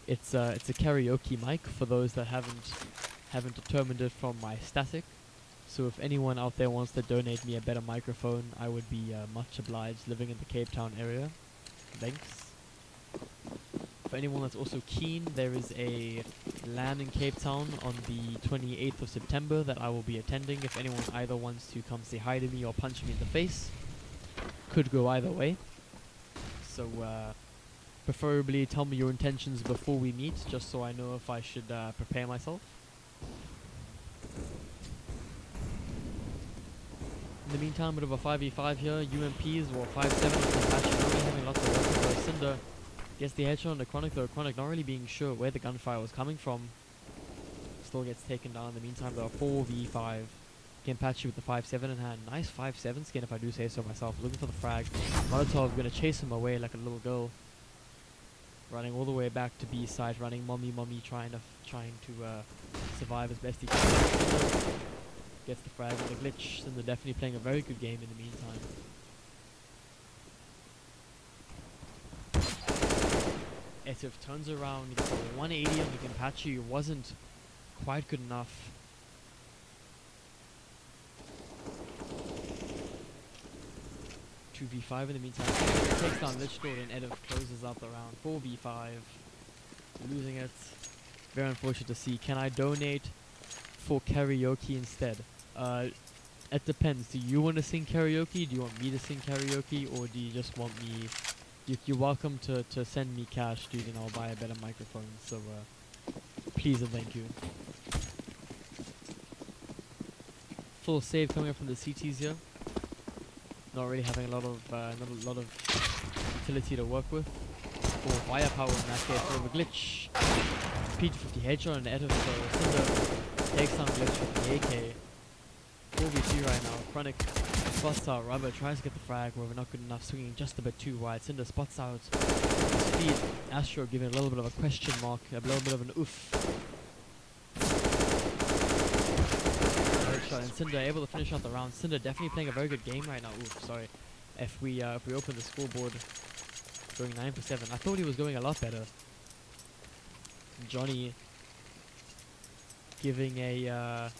karaoke mic for those that haven't determined it from my static. So if anyone out there wants to donate me a better microphone, I would be much obliged, living in the Cape Town area. Thanks. For anyone that's also keen, there is a LAN in Cape Town on the 28th of September that I will be attending. If anyone either wants to come say hi to me or punch me in the face, could go either way. So preferably tell me your intentions before we meet, just so I know if I should prepare myself. In the meantime, bit of a 5v5 here. UMPs or 5-7 actually having lots of work with Cinder. Gets the headshot on the Chronic though. Chronic not really being sure where the gunfire was coming from. Still gets taken down in the meantime though. 4v5. Patchy with the 5-7 in hand. Nice 5-7 skin if I do say so myself. Looking for the frag. Molotov gonna chase him away like a little girl. Running all the way back to B side. Running mommy trying to survive as best he can. Gets the frag with the Glitch, and they're definitely playing a very good game in the meantime. Etif turns around, gets a 180 on the Ginpachi. Wasn't quite good enough. .2v5 in the meantime. Takes down Lichlord and Etif closes out the round. 4v5. Losing it. Very unfortunate to see. Can I donate for karaoke instead? It depends. Do you want to sing karaoke? Do you want me to sing karaoke? Or do you just want me... You're welcome to send me cash, dude, and I'll buy a better microphone. So, please and thank you. Full save coming up from the CTs here. Not really having not a lot of utility to work with. Or firepower in that case. Over Glitch. P250 headshot and Etif, so Cinder takes down Glitch with the AK. 4v2 right now. Chronic spots out Rubber, tries to get the frag, where we're not good enough, swinging just a bit too wide. Cinder spots out speed. Astro giving a little bit of a question mark, a little bit of an oof. and Cinder able to finish out the round. Cinder definitely playing a very good game right now. Oof, sorry. If we open the scoreboard, going 9 for 7. I thought he was going a lot better. Johnny giving a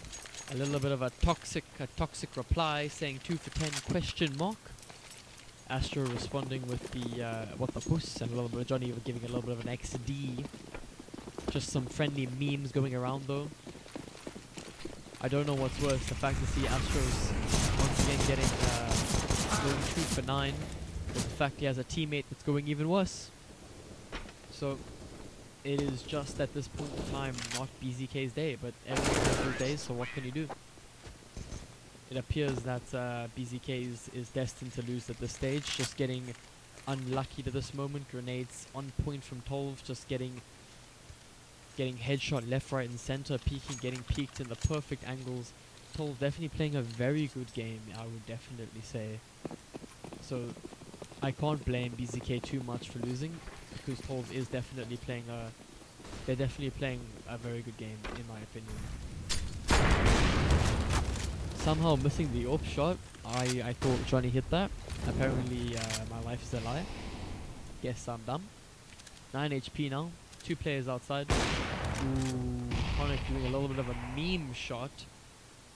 little bit of a toxic reply, saying 2 for 10 question mark. Astro responding with the what the puss, and a little bit of Johnny giving a little bit of an XD. Just some friendly memes going around though. I don't know what's worse, the fact to see Astros once again getting going 2 for 9, or the fact he has a teammate that's going even worse. So it is just at this point in time not BzK's day, but everyone has their days, so what can you do? It appears that BzK is destined to lose at this stage, just getting unlucky to this moment. Grenades on point from TOVL, just getting headshot left, right and center, peeking, getting peeked in the perfect angles. TOVL definitely playing a very good game, I would definitely say. So I can't blame BzK too much for losing, because TOVL is definitely playing they're definitely playing a very good game in my opinion. Somehow missing the AWP shot. I thought Johnny hit that. Apparently my life is a lie. Guess I'm dumb. 9 HP now. 2 players outside. Ooh, Chronic doing a little bit of a meme shot.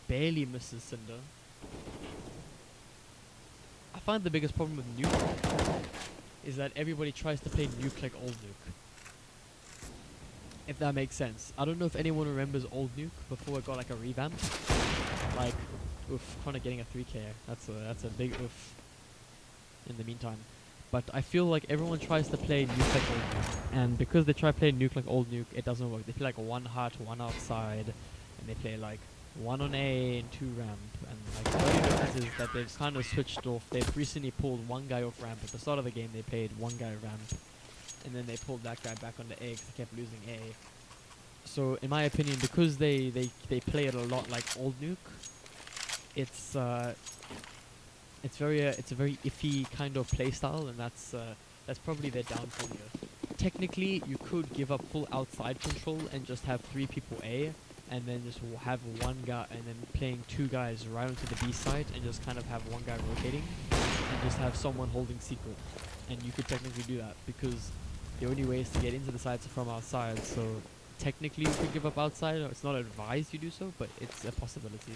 Barely misses Cinder. I find the biggest problem with Nuke is that everybody tries to play Nuke like old Nuke. If that makes sense. I don't know if anyone remembers old Nuke before it got like a revamp. Like, oof, Chronic getting a 3k. That's a big oof in the meantime. But I feel like everyone tries to play Nuke like old Nuke. And because they try to play Nuke like old Nuke, it doesn't work. They play like 1 hut, 1 outside, and they play like 1 on A and 2 ramp. And like the only difference is that they've kind of switched off. They've recently pulled 1 guy off ramp. At the start of the game, they played 1 guy ramp. And then they pulled that guy back onto A because they kept losing A. So in my opinion, because they play it a lot like old Nuke, it's a very iffy kind of playstyle, and that's probably their downfall here. Technically, you could give up full outside control and just have 3 people A, and then just have 1 guy, and then playing 2 guys right onto the B side, and just kind of have 1 guy rotating, and just have someone holding secret. And you could technically do that, because the only way is to get into the sides from outside, so technically you could give up outside. It's not advised you do so, but it's a possibility.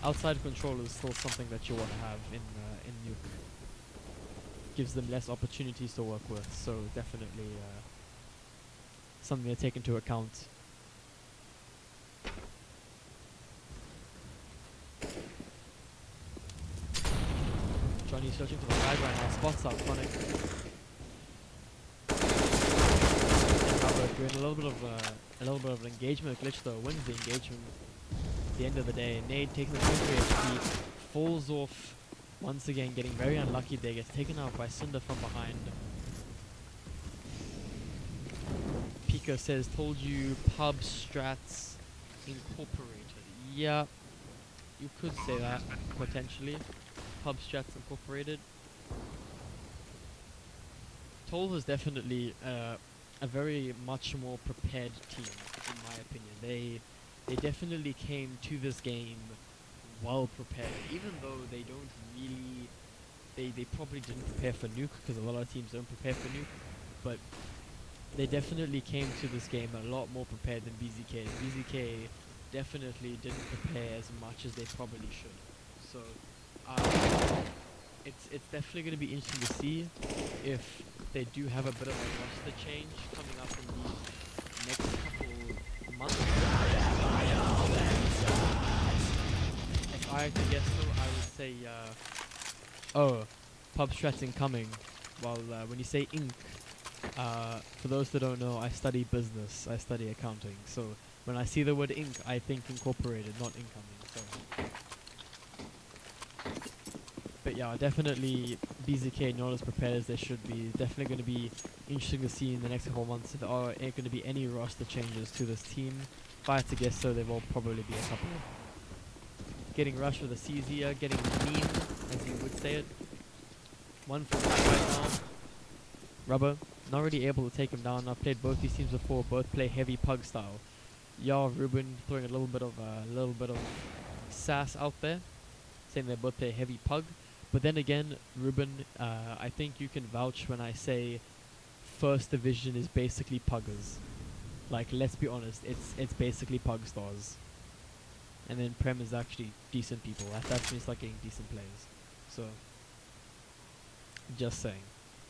Outside control is still something that you want to have in Nuke. Gives them less opportunities to work with, so definitely something to take into account. Johnny's searching for the frag right now. Spots out Chronic. And doing a little bit of an engagement glitch though. Wins the engagement. At the end of the day, Nade taking the 23 HP, falls off once again, getting very unlucky there, gets taken out by Cinder from behind. Pika says, told you pub strats incorporated. Yeah, you could say that, potentially. Pub strats incorporated. TOVL is definitely a very much more prepared team, in my opinion. They definitely came to this game well prepared, even though they don't really, they probably didn't prepare for Nuke, because a lot of teams don't prepare for Nuke, but they definitely came to this game a lot more prepared than BzK. BzK definitely didn't prepare as much as they probably should. So it's definitely going to be interesting to see if they do have a bit of a roster change coming up in the next couple months. If I had to guess though, I would say, pub strats incoming. Well, when you say ink, for those that don't know, I study business, I study accounting. So when I see the word ink, I think incorporated, not incoming. So. But yeah, definitely BzK not as prepared as they should be. Definitely going to be interesting to see in the next couple of months if there are going to be any roster changes to this team. If I had to guess so, there will probably be a couple. Getting rushed with a CZ, getting mean, as you would say it. 1 for 1 right now. Rubber, not really able to take him down. I've played both these teams before, both play heavy pug style. Yeah, Ruben throwing a little bit of sass out there, saying they both play heavy pug. But then again, Ruben, I think you can vouch when I say first division is basically puggers. Like, let's be honest, it's basically pug stars. And then Prem is actually decent people. That's when you start getting decent players. So, just saying.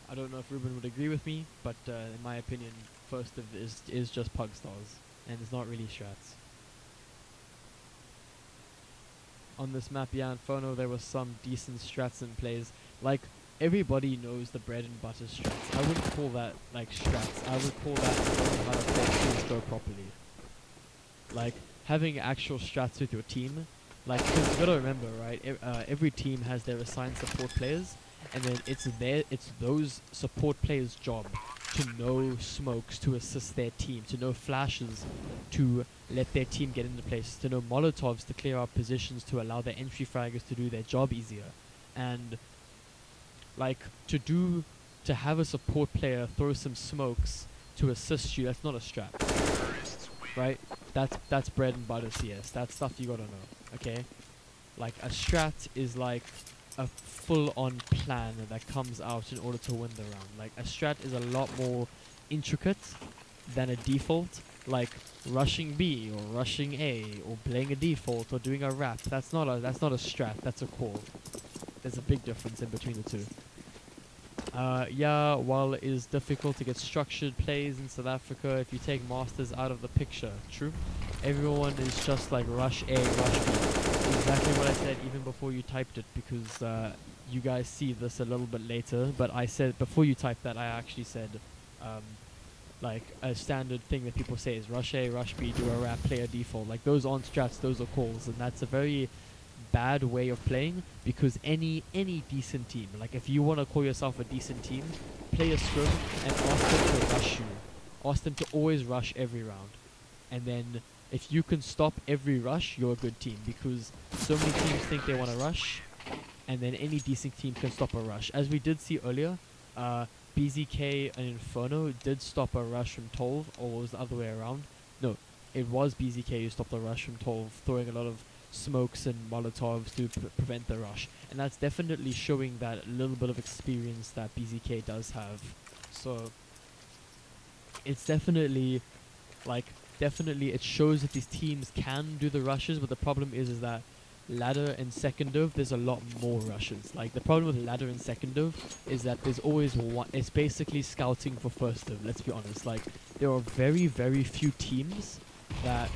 I don't know if Ruben would agree with me, but in my opinion, first div is just pug stars, and it's not really strats. On this map, yeah, in Phono, there was some decent strats and plays. Like, everybody knows the bread and butter strats. I wouldn't call that, like, strats. I would call that learning how to play things go properly. Like, having actual strats with your team. Like, because you gotta remember, right, every team has their assigned support players, and then it's those support players' job to know smokes to assist their team, to know flashes to let their team get into place, to know molotovs to clear out positions to allow their entry fraggers to do their job easier. And like to have a support player throw some smokes to assist you, that's not a strat. Right? That's bread and butter CS. That's stuff you gotta know. Okay? Like a strat is like a full-on plan that comes out in order to win the round. Like a strat is a lot more intricate than a default, like rushing B or rushing A or playing a default or doing a wrap. That's not a strat, that's a call. There's a big difference in between the two. Yeah, while it is difficult to get structured plays in South Africa if you take Masters out of the picture, true. Everyone is just like rush A, rush B. Exactly what I said even before you typed it, because you guys see this a little bit later, but I said, before you typed that, I actually said, like, a standard thing that people say is rush A, rush B, do a wrap, play a default. Like, those aren't strats, those are calls, and that's a very bad way of playing, because any decent team, like if you want to call yourself a decent team, play a scrum and ask them to rush you. Ask them to always rush every round. And then if you can stop every rush, you're a good team, because so many teams think they want to rush, and then any decent team can stop a rush. As we did see earlier, BzK and Inferno did stop a rush from TOVL, or was the other way around? No, it was BzK who stopped the rush from TOVL, throwing a lot of smokes and molotovs to prevent the rush, and that's definitely showing that little bit of experience that BzK does have. So it's definitely it shows that these teams can do the rushes, but the problem is that ladder and second div, there's a lot more rushes. Like the problem with ladder and second div is that there's always one. It's basically scouting for first div, let's be honest. Like there are very few teams that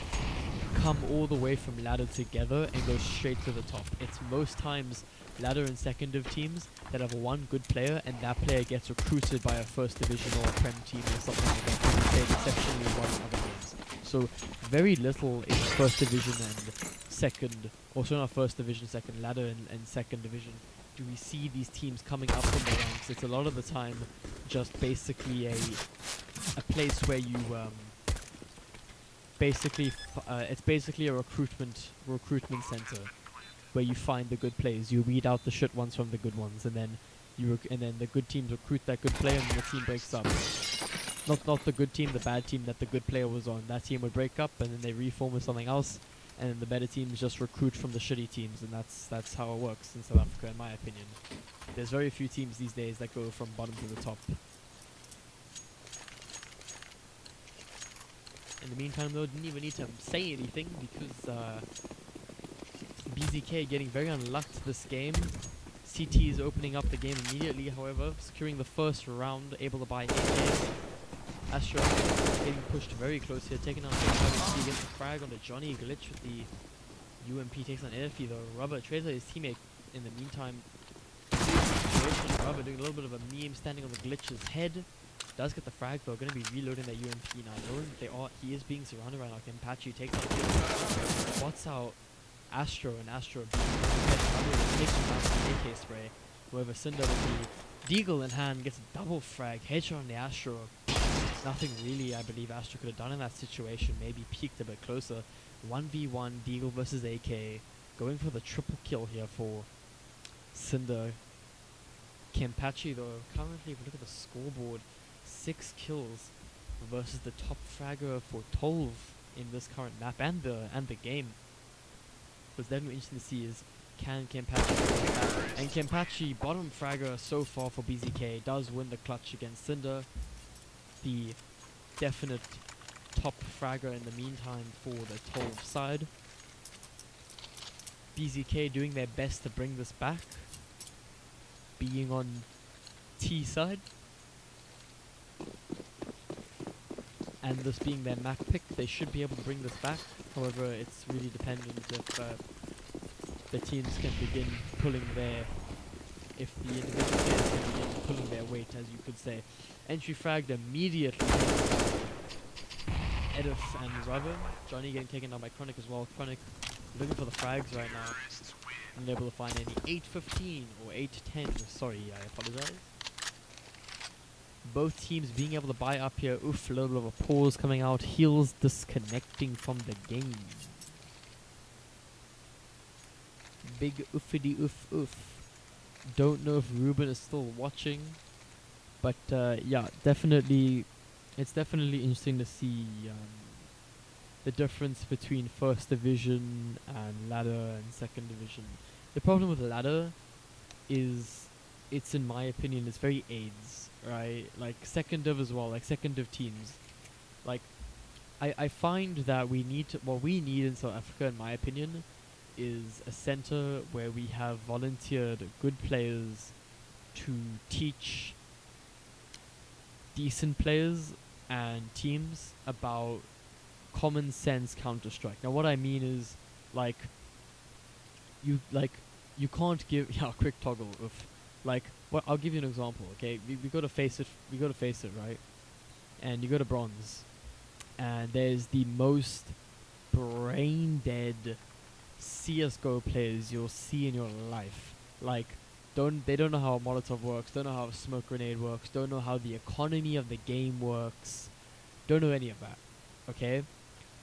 come all the way from ladder together and go straight to the top. It's most times ladder and second div teams that have one good player, and that player gets recruited by a first division or a prem team or something like that, who played exceptionally well in other games. So very little in first division and second, also not first division, second, ladder and second division, do we see these teams coming up from the ranks. It's a lot of the time just basically a place where you it's basically a recruitment center where you find the good players. You weed out the shit ones from the good ones, and then the good teams recruit that good player, and then the team breaks up. Not the good team, the bad team that the good player was on. That team would break up, and then they reform with something else, and then the better teams just recruit from the shitty teams, and that's how it works in South Africa, in my opinion. There's very few teams these days that go from bottom to the top. In the meantime, though, didn't even need to say anything, because BzK getting very unlucked this game. CT is opening up the game immediately, however, securing the first round, able to buy AKs. Astro getting pushed very close here, taking out the against the frag on the Johnny glitch with the UMP takes on Edify, though. Rubber trades his teammate in the meantime. Rubber doing a little bit of a meme, standing on the glitch's head. Does get the frag though, gonna be reloading that UMP now. Knowing that he is being surrounded right now. Kempachi takes out spots out Astro, and Astro takes him out with the AK spray. However, Cinder with the Deagle in hand gets a double frag, headshot on the Astro. Nothing really I believe Astro could have done in that situation, maybe peeked a bit closer. 1v1 Deagle versus AK, going for the triple kill here for Cinder. Kempachi though, currently if you look at the scoreboard, 6 kills versus the top fragger for TOVL in this current map and the game. What's definitely interesting to see is can Kempachi do that? And Kempachi, bottom fragger so far for BzK, does win the clutch against Cinder. The definite top fragger in the meantime for the TOVL side. BzK doing their best to bring this back, being on T side, and this being their map pick, they should be able to bring this back. However, it's really dependent if the teams can begin pulling if the individual players can begin pulling their weight, as you could say. Entry fragged immediately. Edif and Rubber. Johnny getting taken down by Chronic as well. Chronic looking for the frags right now. Unable to find any. 8-15 or 8-10. Sorry, I apologize. Both teams being able to buy up here. Oof, a little bit of a pause coming out. Heals disconnecting from the game. Big oofity oof oof. Don't know if Ruben is still watching. But yeah, definitely, it's definitely interesting to see the difference between first division and ladder and second division. The problem with ladder is, it's in my opinion, it's very AIDS, right? Like second div as well, like second div teams. Like, I find that what we need in South Africa, in my opinion, is a center where we have volunteered good players to teach decent players and teams about common sense Counter-Strike. Now what I mean is, you can't give quick toggle of I'll give you an example, okay? We go to face it, right? And you go to bronze, and there's the most brain dead CSGO players you'll see in your life. They don't know how a Molotov works, don't know how a smoke grenade works, don't know how the economy of the game works, don't know any of that, okay?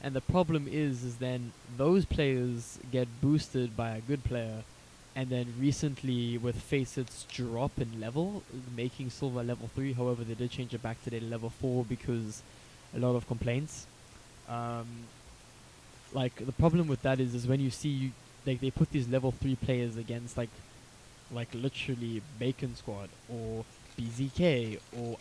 And the problem is then those players get boosted by a good player, and then recently with Facet's drop in level, making Silver level 3, however they did change it back today to level 4 because a lot of complaints. The problem with that is when you see they put these level 3 players against like literally Bacon Squad or BzK or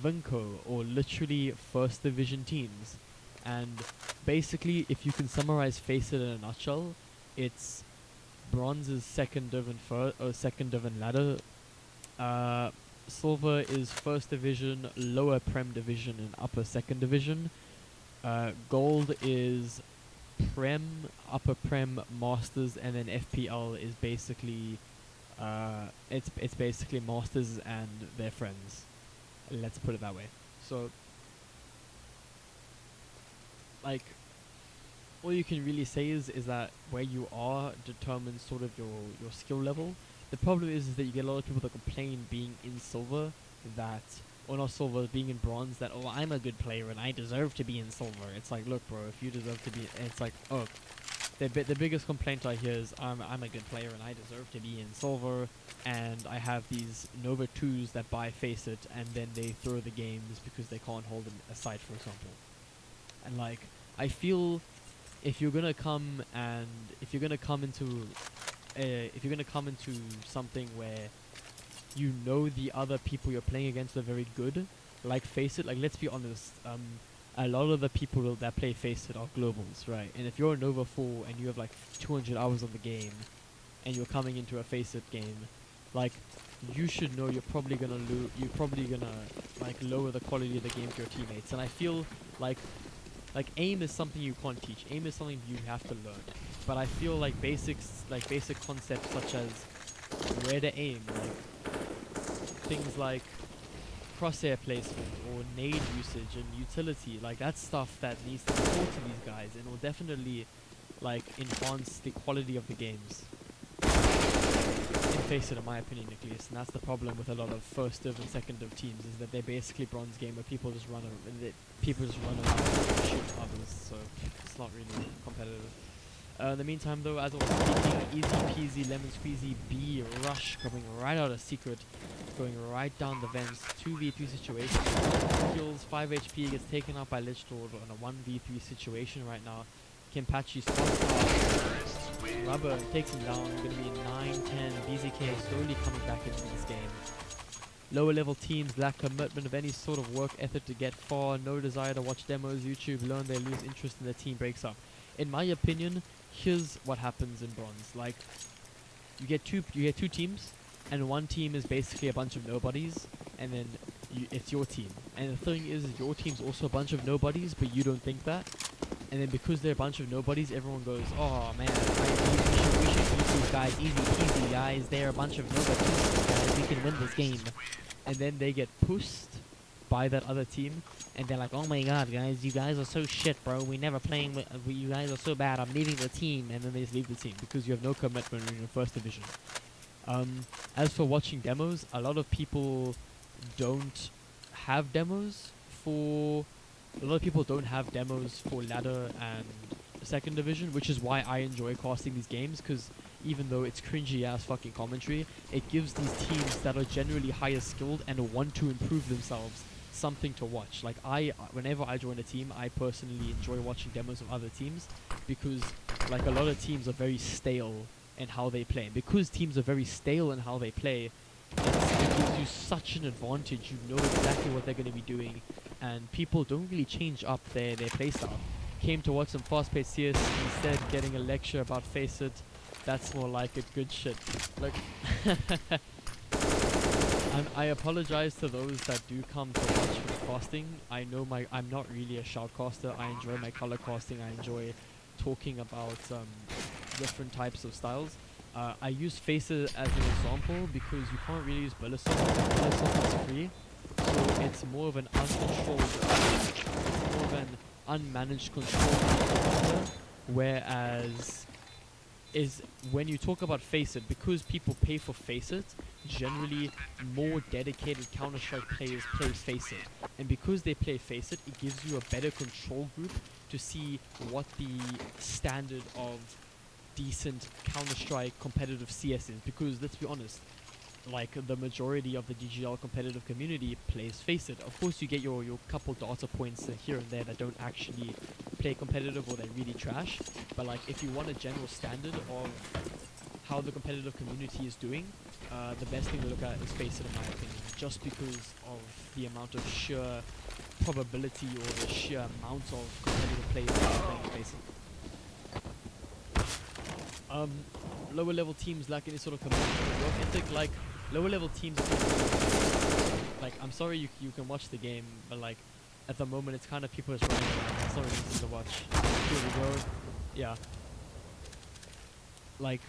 Vinco or literally first division teams, and basically if you can summarize Face It in a nutshell, it's bronze is second div and second div and ladder. Silver is first division, lower prem division, and upper second division. Gold is prem, upper prem, masters, and then FPL is basically it's basically masters and their friends. Let's put it that way. So all you can really say is that where you are determines sort of your skill level. The problem is that you get a lot of people that complain being in silver or not silver, being in bronze, that, oh, I'm a good player and I deserve to be in silver. It's like, look bro, if you deserve to be, it's like, oh, the biggest complaint I hear is, I'm a good player and I deserve to be in silver, and I have these Nova 2s that buy Face It and then they throw the games because they can't hold them aside, for example. And I feel if you're gonna come into something where you know the other people you're playing against are very good, Face It, let's be honest, a lot of the people that play Face It are globals, right? And if you're a Nova 4 and you have 200 hours on the game and you're coming into a Face It game, you should know you're probably gonna lower the quality of the game to your teammates. And I feel aim is something you can't teach. Aim is something you have to learn. But I feel basic concepts such as where to aim, things like crosshair placement or nade usage and utility, that's stuff that needs to be taught to these guys, and will definitely enhance the quality of the games. Face It, in my opinion, at least. And that's the problem with a lot of first div and second div teams, is that they're basically bronze game where people just run around and shoot others, so it's not really competitive. In the meantime, though, as I was speaking, easy peasy lemon squeezy B rush coming right out of secret, going right down the vents. 2v3 situation. Kills 5 HP, gets taken out by Lich Lord on a 1v3 situation right now. Kenpachi spots out Rubber, takes him down. Gonna be 9-10. BzK slowly coming back into this game. Lower level teams lack commitment of any sort of work ethic to get far, no desire to watch demos, YouTube, learn, they lose interest and the team breaks up. In my opinion, here's what happens in bronze. Like, you get two teams, and one team is basically a bunch of nobodies, and then it's your team. And the thing is, your team's also a bunch of nobodies, but you don't think that. And then because they're a bunch of nobodies, everyone goes, oh man, we should beat these guys, easy peasy guys, they're a bunch of nobodies, guys, we can win this game. And then they get pushed by that other team, and they're like, oh my god, guys, you guys are so shit, bro, we never playing with, you guys are so bad, I'm leaving the team. And then they just leave the team because you have no commitment in your first division. As for watching demos, a lot of people don't have demos for ladder and second division, which is why I enjoy casting these games, because even though it's cringy ass fucking commentary, it gives these teams that are generally higher skilled and want to improve themselves something to watch. Like, whenever I join a team, I personally enjoy watching demos of other teams, because like a lot of teams are very stale in how they play. And because teams are very stale in how they play, it gives you such an advantage. You know exactly what they're going to be doing, and people don't really change up their playstyle. Came to watch some fast-paced CS, instead getting a lecture about Face It. That's more like a good shit. Like, I apologize to those that do come to watch for the casting. I know I'm not really a shoutcaster. I enjoy my color casting. I enjoy talking about different types of styles. I use Face It as an example because you can't really use Bullet is free, so it's more of an unmanaged control, whereas when you talk about Face It, because people pay for Face It, generally more dedicated Counter-Strike players play Face It, and because they play Face It, it gives you a better control group to see what the standard of decent Counter-Strike competitive CS is, because let's be honest, like the majority of the DGL competitive community plays Face It. Of course you get your couple data points here and there that don't actually play competitive or they're really trash, but like if you want a general standard of how the competitive community is doing, the best thing to look at is Face It in my opinion, just because of the amount of sheer probability or the sheer amount of competitive players playing Face It. Lower level teams lack any sort of commitment or work ethic. Like, lower level teams, like, I'm sorry you can watch the game, but like at the moment it's kind of people just running around. That's not really easy to watch. Here we go. Yeah. Like,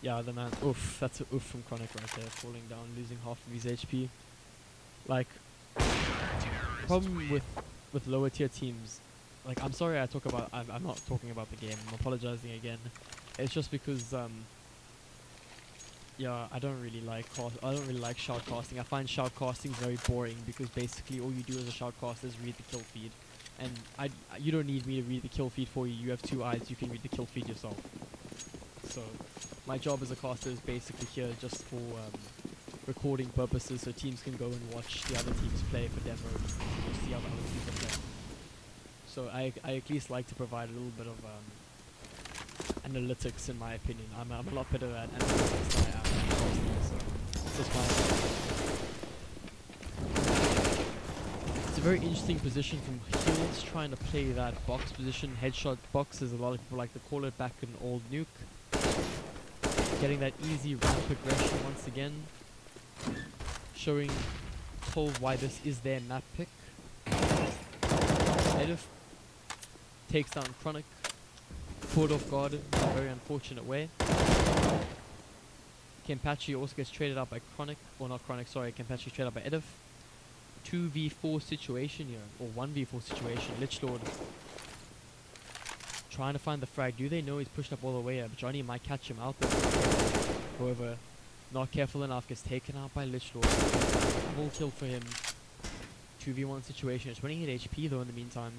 yeah, the man. Oof, that's a oof from Chronic right there, falling down, losing half of his HP. Like, problem with lower tier teams. Like, I'm sorry I'm not talking about the game. I'm apologizing again. It's just because yeah, I don't really like shoutcasting. I find shoutcasting very boring because basically all you do as a shoutcaster is read the kill feed, and you don't need me to read the kill feed for you. You have 2 eyes. You can read the kill feed yourself. So my job as a caster is basically here just for recording purposes, so teams can go and watch the other teams play for demos and see how the other teams are playing. So I at least like to provide a little bit of analytics, in my opinion. I'm a lot better at analytics than I am at casting, so that's my opinion. It's a very interesting position from Heels, trying to play that box position. Headshot box, as a lot of people like to call it, back in old Nuke. Getting that easy ramp progression once again. Showing TOVL why this is their map pick. Edif takes down Chronic, caught off guard in a very unfortunate way. Kenpachi also gets traded out by Chronic, or not Chronic, sorry, Kenpachi traded out by Edif. 2v4 situation here, or 1v4 situation. Lich Lord trying to find the frag. Do they know he's pushed up all the way up? Johnny might catch him out there. However, not careful enough, gets taken out by Lich Lord. Full kill for him. 2v1 situation. It's 28 HP though in the meantime.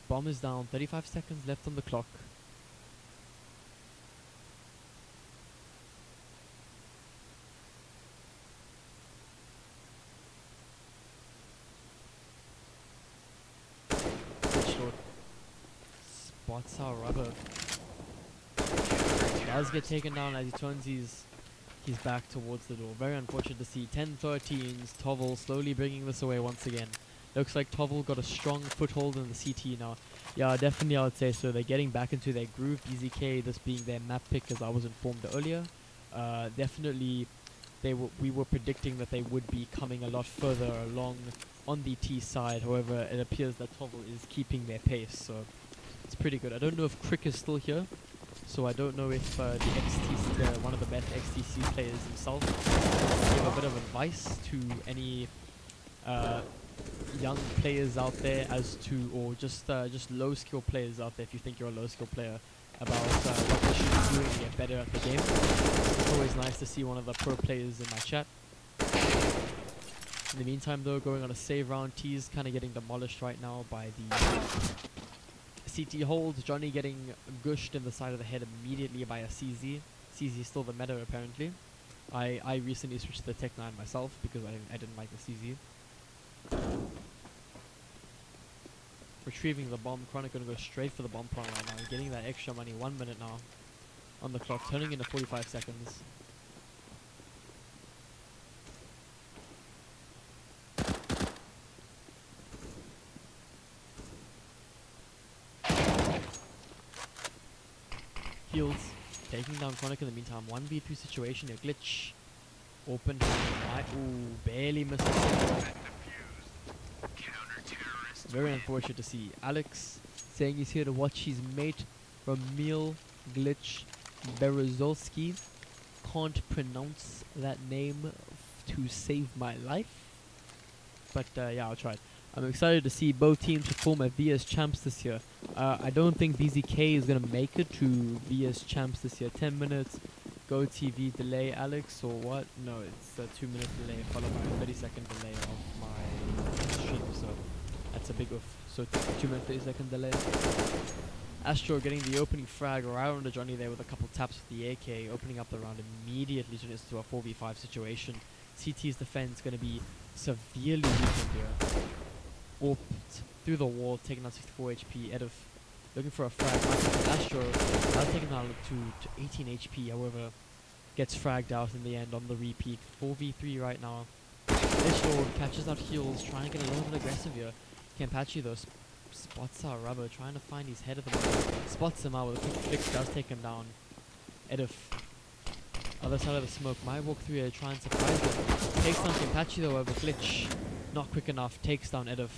Bomb is down. 35 seconds left on the clock. Short. Spots our rubber. Does get taken down as he turns his back towards the door. Very unfortunate to see. 10-13s. TOVL slowly bringing this away once again. Looks like TOVL got a strong foothold in the CT now. Yeah, definitely I would say so. They're getting back into their groove. BzK, this being their map pick as I was informed earlier. Definitely we were predicting that they would be coming a lot further along on the T side. However, it appears that TOVL is keeping their pace, so it's pretty good. I don't know if Crick is still here, so I don't know if the XTC, one of the best XTC players himself, give a bit of advice to any young players out there as to, or just low skill players out there, if you think you're a low skill player, about what they should be doing to get better at the game. It's always nice to see one of the pro players in my chat. In the meantime though, going on a save round, T's kind of getting demolished right now by the CT hold. Johnny getting gushed in the side of the head immediately by a CZ. CZ is still the meta apparently. I recently switched to the Tech 9 myself because I didn't like the CZ. Retrieving the bomb. Chronic gonna go straight for the bomb prong right now. Getting that extra money. 1 minute now on the clock, turning into 45 seconds. Heals. Taking down Chronic in the meantime. 1v3 situation. A glitch. Open. Ooh, barely missed it. Very unfortunate to see. Alex saying he's here to watch his mate Ramil Glitch Berezolski. Can't pronounce that name to save my life. But yeah, I'll try it. I'm excited to see both teams perform at VS Champs this year. I don't think BzK is going to make it to VS Champs this year. 10 minutes. Go TV delay, Alex, or what? No, it's a 2-minute delay followed by a 30-second delay of my stream, so that's a big oof. So 2-minute 30-second delay. Astro getting the opening frag right onto Johnny there with a couple taps with the AK, opening up the round immediately turning this into a 4v5 situation. CT's defense going to be severely weakened here. Warped through the wall, taking out 64 HP. Edif looking for a frag. Astro now taking out to 18 HP, however, gets fragged out in the end on the repeat. 4v3 right now. Lord catches out heals, trying to get a little bit aggressive here. Campachi though spots out Rubber, trying to find his head of the moment. Spots him out with a quick flick, does take him down. Edif, other side of the smoke, might walk through here, try and surprise him. Takes down Campachi though over glitch. Not quick enough, takes down Edif.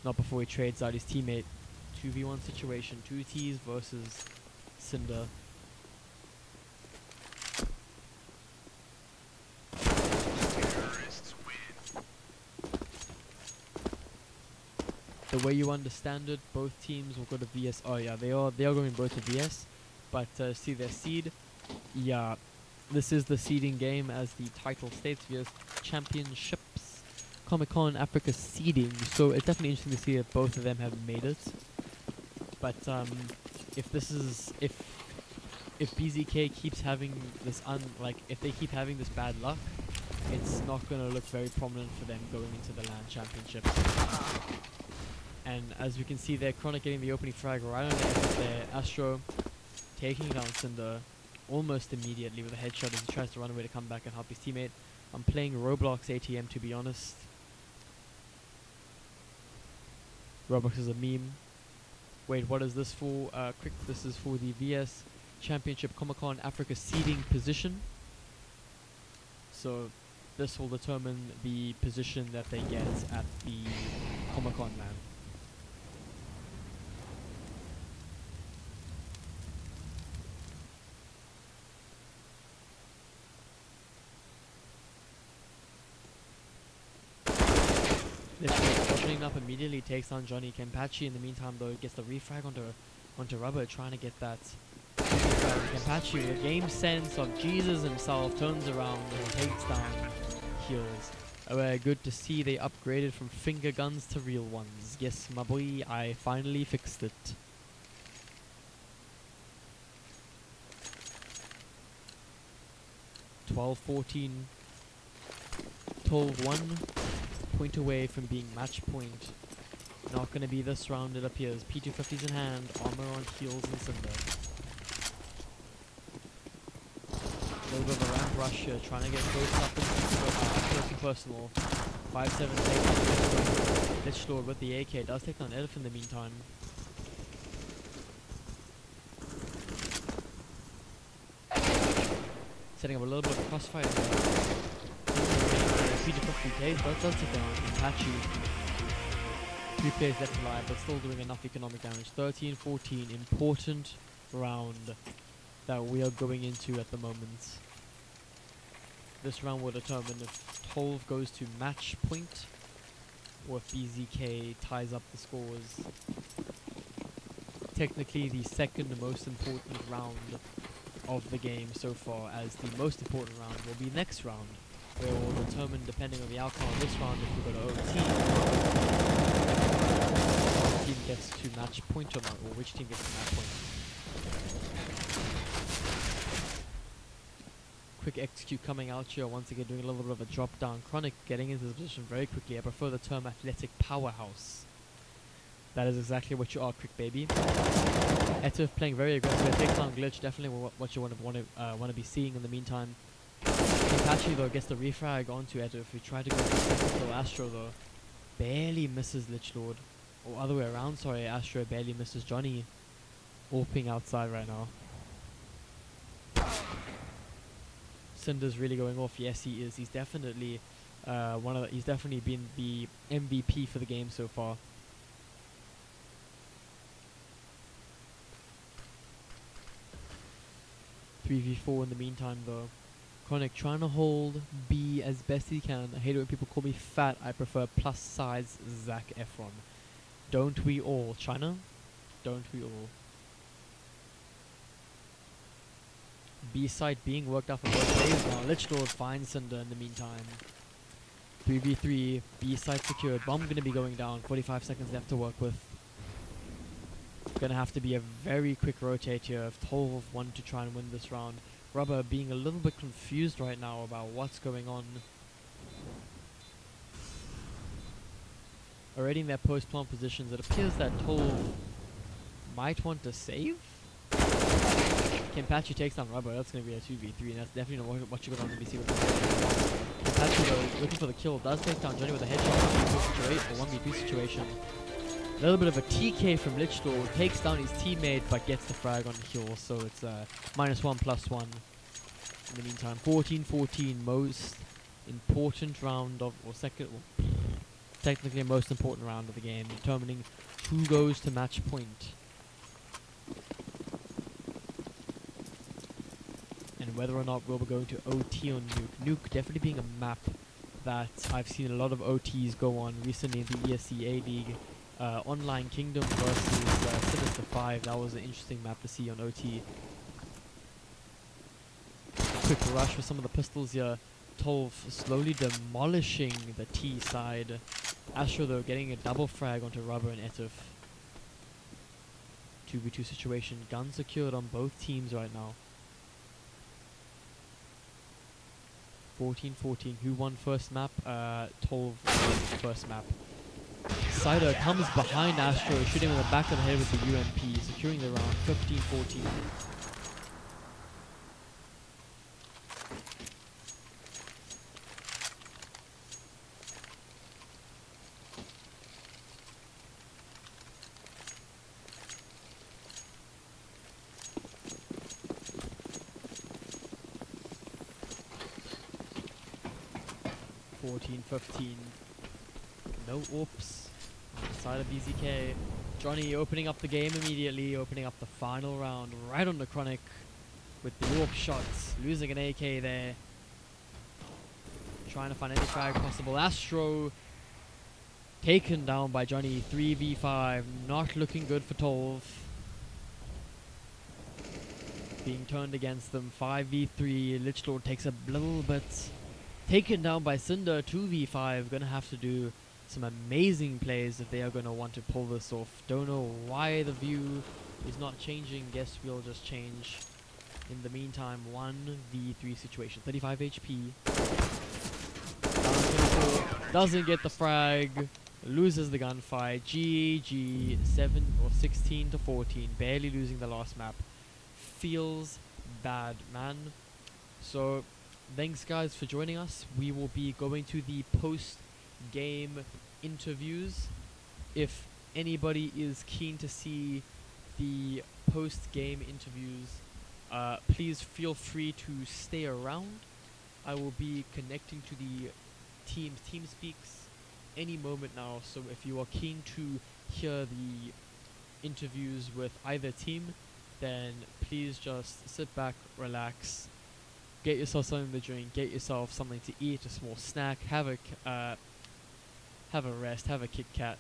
Not before he trades out his teammate. 2v1 situation, 2 T's versus Cinder. The way you understand it, both teams will go to VS. Oh yeah, they are going both to VS. But see their seed. Yeah, this is the seeding game as the title states. VS Championships, Comic-Con Africa seeding. So it's definitely interesting to see that both of them have made it. But if BzK keeps having this if they keep having this bad luck, it's not going to look very prominent for them going into the LAN championships. And as we can see there, Chronic getting the opening frag right on the end there. Astro taking down Cinder almost immediately with a headshot as he tries to run away to come back and help his teammate. I'm playing Roblox ATM to be honest. Roblox is a meme. Wait, what is this for? Quick, this is for the VS Championship Comic-Con Africa seeding position. So this will determine the position that they get at the Comic-Con LAN. Opening up immediately, takes on Johnny. Campachi in the meantime though gets the refrag onto Rubber, trying to get that. Campachi with the game sense of Jesus himself turns around and takes down heals. Good to see they upgraded from finger guns to real ones. Yes, my boy, I finally fixed it. $12-14. 12-1. Point away from being match point. Not gonna be this round, it appears. P250s in hand, armor on heels and cinder. A little bit of a ramp rush here, trying to get close up and close and personal. 5-7 takes Lich Lord with the AK, does take down Elf in the meantime. Setting up a little bit of crossfire there. P250 but does take down Apache. 3 players left alive, but still doing enough economic damage. 13-14, important round that we are going into at the moment. This round will determine if TOVL goes to match point or if BzK ties up the scores. Technically the second most important round of the game so far, as the most important round will be next round, where it will determine, depending on the outcome of this round, if we go to OT, which team gets to match point or not, or which team gets to match point. Quick execute coming out here, once again doing a little bit of a drop down. Chronic getting into this position very quickly. I prefer the term athletic powerhouse. That is exactly what you are, quick baby. Etiv playing very aggressive. Takes down Glitch, definitely what you want to be seeing in the meantime. Apache though gets the refrag onto Etiv. We try to go for the kill. Astro though barely misses Lich Lord, or other way around. Sorry, Astro barely misses Johnny. AWPing outside right now. Cinder's really going off. Yes, he is. He's definitely he's definitely been the MVP for the game so far. .3v4 in the meantime though. Chronic trying to hold B as best he can. I hate it when people call me fat. I prefer plus size Zac Efron. Don't we all, China? Don't we all? B side being worked out for both days now. Lich Lord finds Cinder in the meantime. 3v3, B side secured. Bomb gonna be going down. 45 seconds left to work with. Gonna have to be a very quick rotate here if TOVL want to try and win this round. Rubber being a little bit confused right now about what's going on. Already in their post-plant positions, it appears that TOVL might want to save. Kenpachi takes down Rubber, that's going to be a 2v3, and that's definitely not what you're going to be seeing with Kenpachi though, looking for the kill, does take down Johnny with a headshot, 1v2 situation. A little bit of a TK from Lich Lord, takes down his teammate, but gets the frag on the kill, so it's -1/+1 in the meantime. 14-14, most important round of, or second, well, technically most important round of the game, determining who goes to match point. And whether or not we'll be going to OT on Nuke. Nuke definitely being a map that I've seen a lot of OTs go on recently in the ESCA League. Online Kingdom versus Sinister 5, that was an interesting map to see on OT. Quick rush with some of the pistols here. TOVL slowly demolishing the T side. Astro though getting a double frag onto Rubber and Etif. 2v2 situation, gun secured on both teams right now. 14-14, who won first map? TOVL won first map. Cider comes behind Astro, shooting him in the back of the head with the UMP, securing the round. 15-14. No oops on the side of BzK. Johnny opening up the game immediately, opening up the final round right on the Chronic with the AWP shots, losing an AK there. Trying to find any frag possible. Astro taken down by Johnny. 3v5, not looking good for TOVL. Being turned against them. 5v3, Lich Lord takes a little bit taken down by Cinder, 2v5, gonna have to do some amazing plays if they are gonna want to pull this off. Don't know why the view is not changing. Guess we'll just change. In the meantime, 1v3 situation. 35 HP. Doesn't get the frag. Loses the gunfight. GG. 7 or 16 to 14. Barely losing the last map. Feels bad, man. So, thanks guys for joining us. We will be going to the post-game interviews. If anybody is keen to see the post-game interviews, please feel free to stay around. I will be connecting to the team's team speaks any moment now, so if you are keen to hear the interviews with either team, then please just sit back, relax, get yourself something to drink, get yourself something to eat, a small snack, have a rest, have a Kit Kat,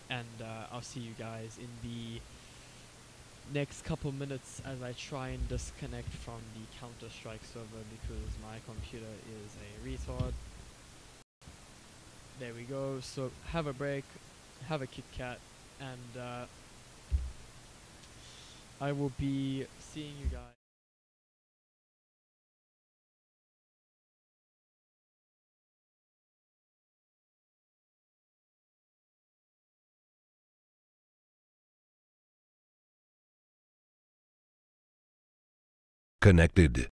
and I'll see you guys in the next couple minutes as I try and disconnect from the Counter-Strike server because my computer is a retard. There we go. So have a break, have a Kit Kat, and I will be seeing you guys. Connected.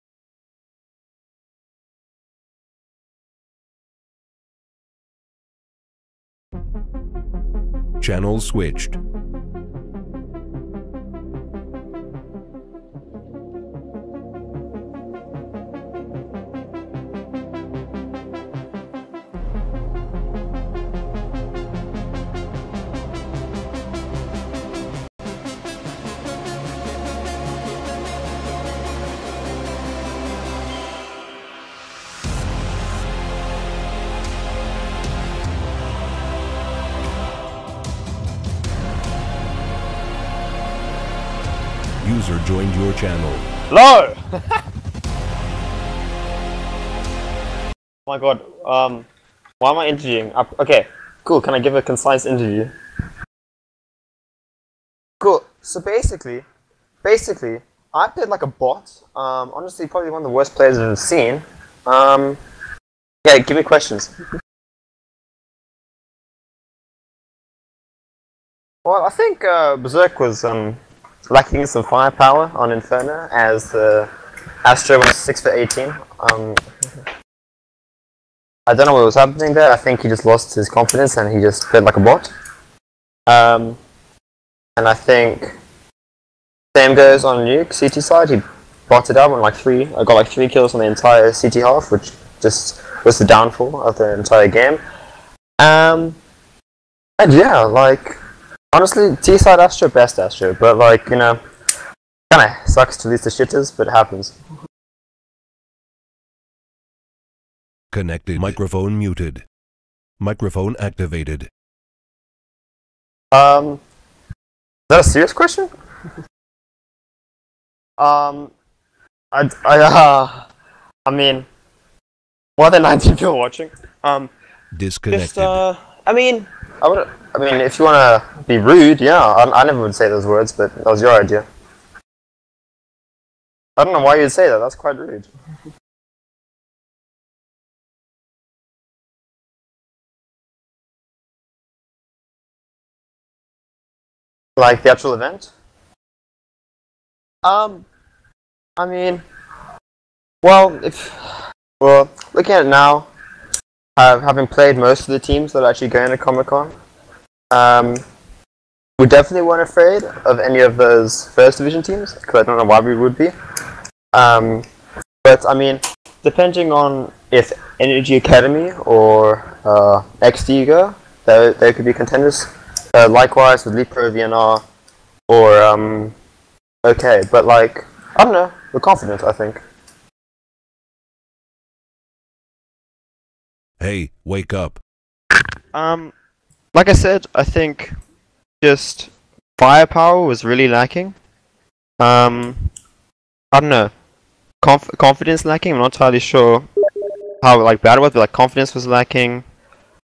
Channel switched. User joined your channel. Hello! Oh my god, why am I interviewing? Okay, cool, can I give a concise interview? Cool, so basically, I played like a bot. Honestly, probably one of the worst players I've seen. Yeah, give me questions. Well, I think BzK was lacking some firepower on Inferno as Astro was 6 for 18. I don't know what was happening there. I think he just lost his confidence and he just played like a bot. And I think same goes on Nuke, CT side. He botted out on like I got like 3 kills on the entire CT half, which just was the downfall of the entire game. And yeah, like, honestly, T-side Astro, best Astro, but like, you know, kinda sucks to lose the shitters, but it happens. Connected. Microphone muted. Microphone activated. Is that a serious question? I mean, more than 19 people watching. Disconnected. I mean, if you wanna be rude, yeah, I never would say those words, but that was your idea. I don't know why you'd say that. That's quite rude. Like the actual event? I mean, well, looking at it now, having played most of the teams that are actually going to Comic-Con, we definitely weren't afraid of any of those first division teams, because I don't know why we would be. But I mean, depending on if Energy Academy or XD go, they could be contenders. Likewise with Lepro, VNR, or okay, but like, I don't know, we're confident, I think. Hey, wake up. Like I said, I think just firepower was really lacking. I don't know, confidence lacking. I'm not entirely sure how like bad it was, but like confidence was lacking.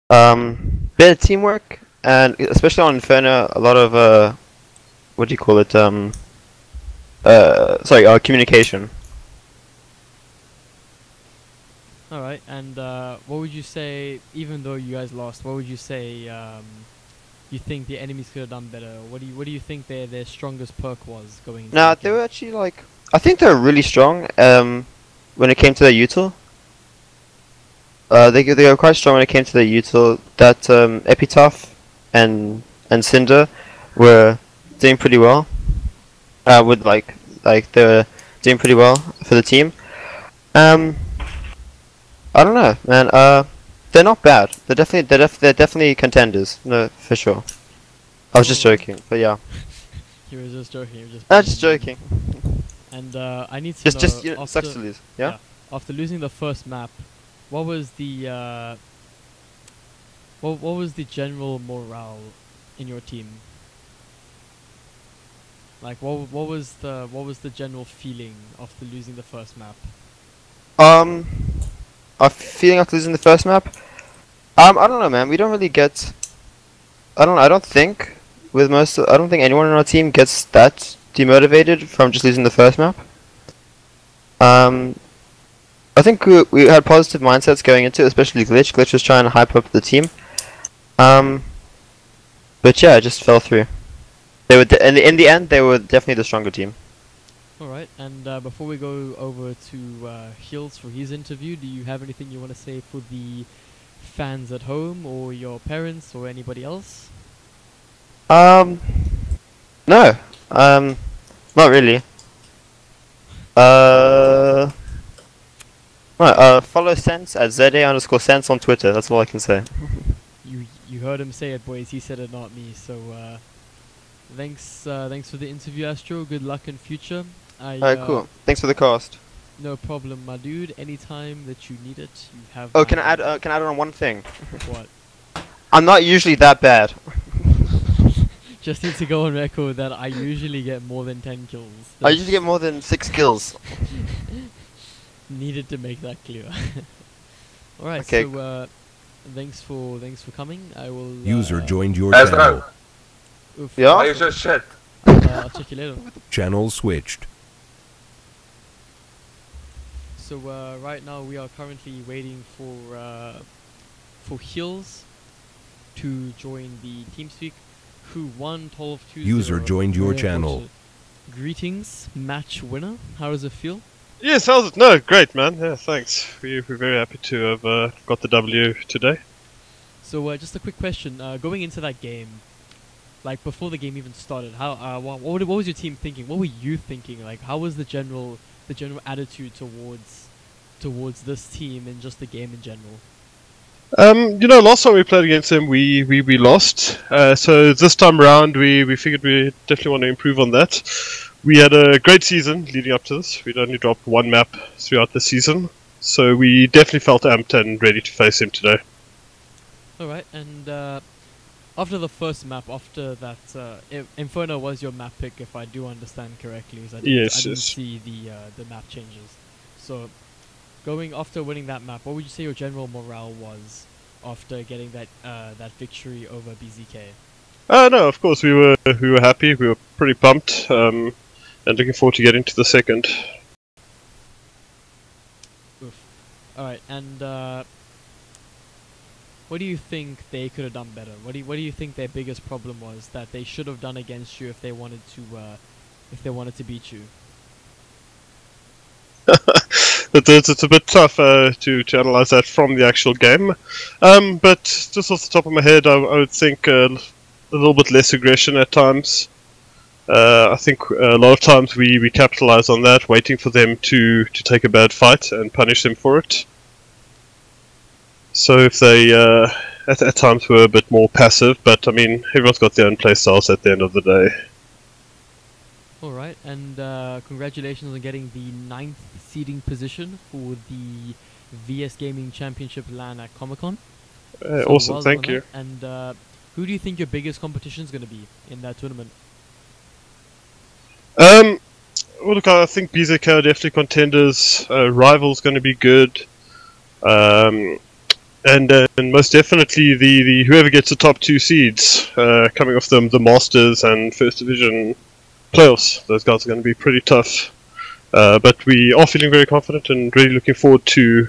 Better teamwork, and especially on Inferno, a lot of what do you call it? Communication. Alright, and what would you say, even though you guys lost, what would you say you think the enemies could have done better? What do you think their strongest perk was going into Nah, the they game? were actually like, I think they were really strong. When it came to their util, they were quite strong when it came to their util. That Epitaph and Cinder were doing pretty well. With like they were doing pretty well for the team. I don't know, man. They're not bad. They're definitely contenders. No, for sure. I was just joking, but yeah. You were just joking. You were just. I'm just joking. And I need to know. Just you know, after, sucks to lose. Yeah. after losing the first map, what was the what was the general morale in your team? Like what was the general feeling after losing the first map? A feeling after losing the first map. I don't know, man. We don't really get. I don't think I don't think anyone on our team gets that demotivated from just losing the first map. I think we had positive mindsets going into it, especially Glitch. Glitch was trying to hype up the team. But yeah, it just fell through. They were in the end, they were definitely the stronger team. Alright, and before we go over to Hills for his interview, do you have anything you want to say for the fans at home, or your parents, or anybody else? No. Not really. Follow Sense at ZA_Sense on Twitter. That's all I can say. You heard him say it, boys. He said it, not me. So thanks for the interview, Astro. Good luck in future. Alright, cool. Thanks for the cast. No problem, my dude. Anytime that you need it, you have. Oh, can I add on one thing? What? I'm not usually that bad. Just need to go on record that I usually get more than 10 kills. I usually get more than 6 kills. Needed to make that clear. Alright, Okay. so thanks for coming. I will. User joined your Ezra. channel. Oof, Yeah? Why you just shit? I'll check you later. Channel switched. So right now we are currently waiting for Hills to join the TeamSpeak, who won 12-2. User joined your Very channel. unfortunate. Greetings, match winner. How does it feel? Yes, how's it? No, great, man. Yeah, thanks. We're very happy to have got the W today. So just a quick question. Going into that game, like before the game even started, how what was your team thinking? What were you thinking? Like, how was the general attitude towards this team and just the game in general? You know, last time we played against them, we lost. So this time around, we figured we definitely want to improve on that. We had a great season leading up to this. We'd only dropped one map throughout the season, so we definitely felt amped and ready to face him today. Alright, and after the first map, after that, Inferno was your map pick, if I do understand correctly, 'cause I didn't see the map changes. So, after winning that map, what would you say your general morale was after getting that victory over BzK? No, of course we were happy. We were pretty pumped, and looking forward to getting to the second. Oof. Alright, and what do you think they could have done better? What do you think their biggest problem was that they should have done against you if they wanted to beat you? It's a bit tough to analyze that from the actual game, but just off the top of my head, I would think a little bit less aggression at times. I think a lot of times we capitalize on that, waiting for them to take a bad fight and punish them for it. So if they at times were a bit more passive, but I mean everyone's got their own play styles at the end of the day. Alright, and congratulations on getting the 9th seeding position for the VS Gaming Championship LAN at Comic-Con. So Awesome, well thank done you. on that. And who do you think your biggest competition is going to be in that tournament? Well, look, I think BzK are definitely contenders. Rival's going to be good. And most definitely the whoever gets the top 2 seeds coming off the Masters and First Division playoffs, those guys are going to be pretty tough. But we are feeling very confident and really looking forward to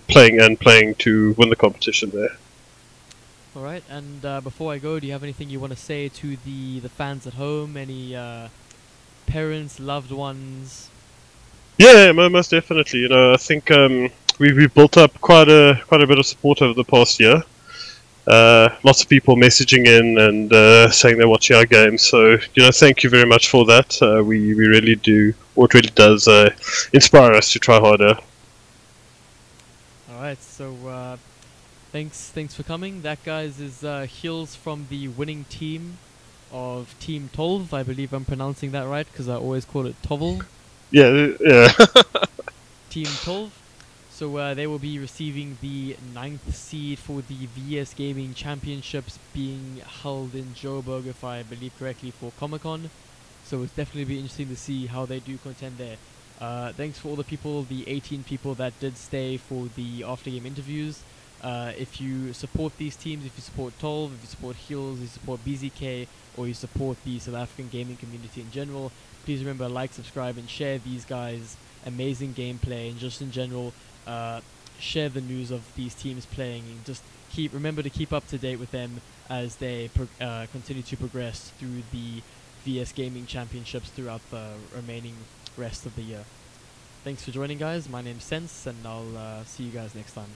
playing to win the competition there. Alright, and before I go, do you have anything you want to say to the fans at home? Any parents, loved ones? Yeah, most definitely. You know, I think we've built up quite a bit of support over the past year. Lots of people messaging in and saying they're watching our games. So, you know, thank you very much for that. We really do, or it really does inspire us to try harder. Alright, so thanks for coming. That, guys, is Hills from the winning team of Team TOVL. I believe I'm pronouncing that right, because I always call it TOVL. Yeah. Team TOVL. So they will be receiving the 9th seed for the VS Gaming Championships being held in Joburg, if I believe correctly, for Comic-Con. So it's definitely be interesting to see how they do contend there. Thanks for all the people, the 18 people that did stay for the after-game interviews. If you support these teams, if you support TOVL, if you support Hills, if you support BzK, or you support the South African gaming community in general, please remember, like, subscribe, and share these guys' amazing gameplay, and just in general, share the news of these teams playing, and just remember to keep up to date with them as they continue to progress through the VS Gaming Championships throughout the remaining rest of the year. Thanks for joining, guys. My name's Sense, and I'll see you guys next time.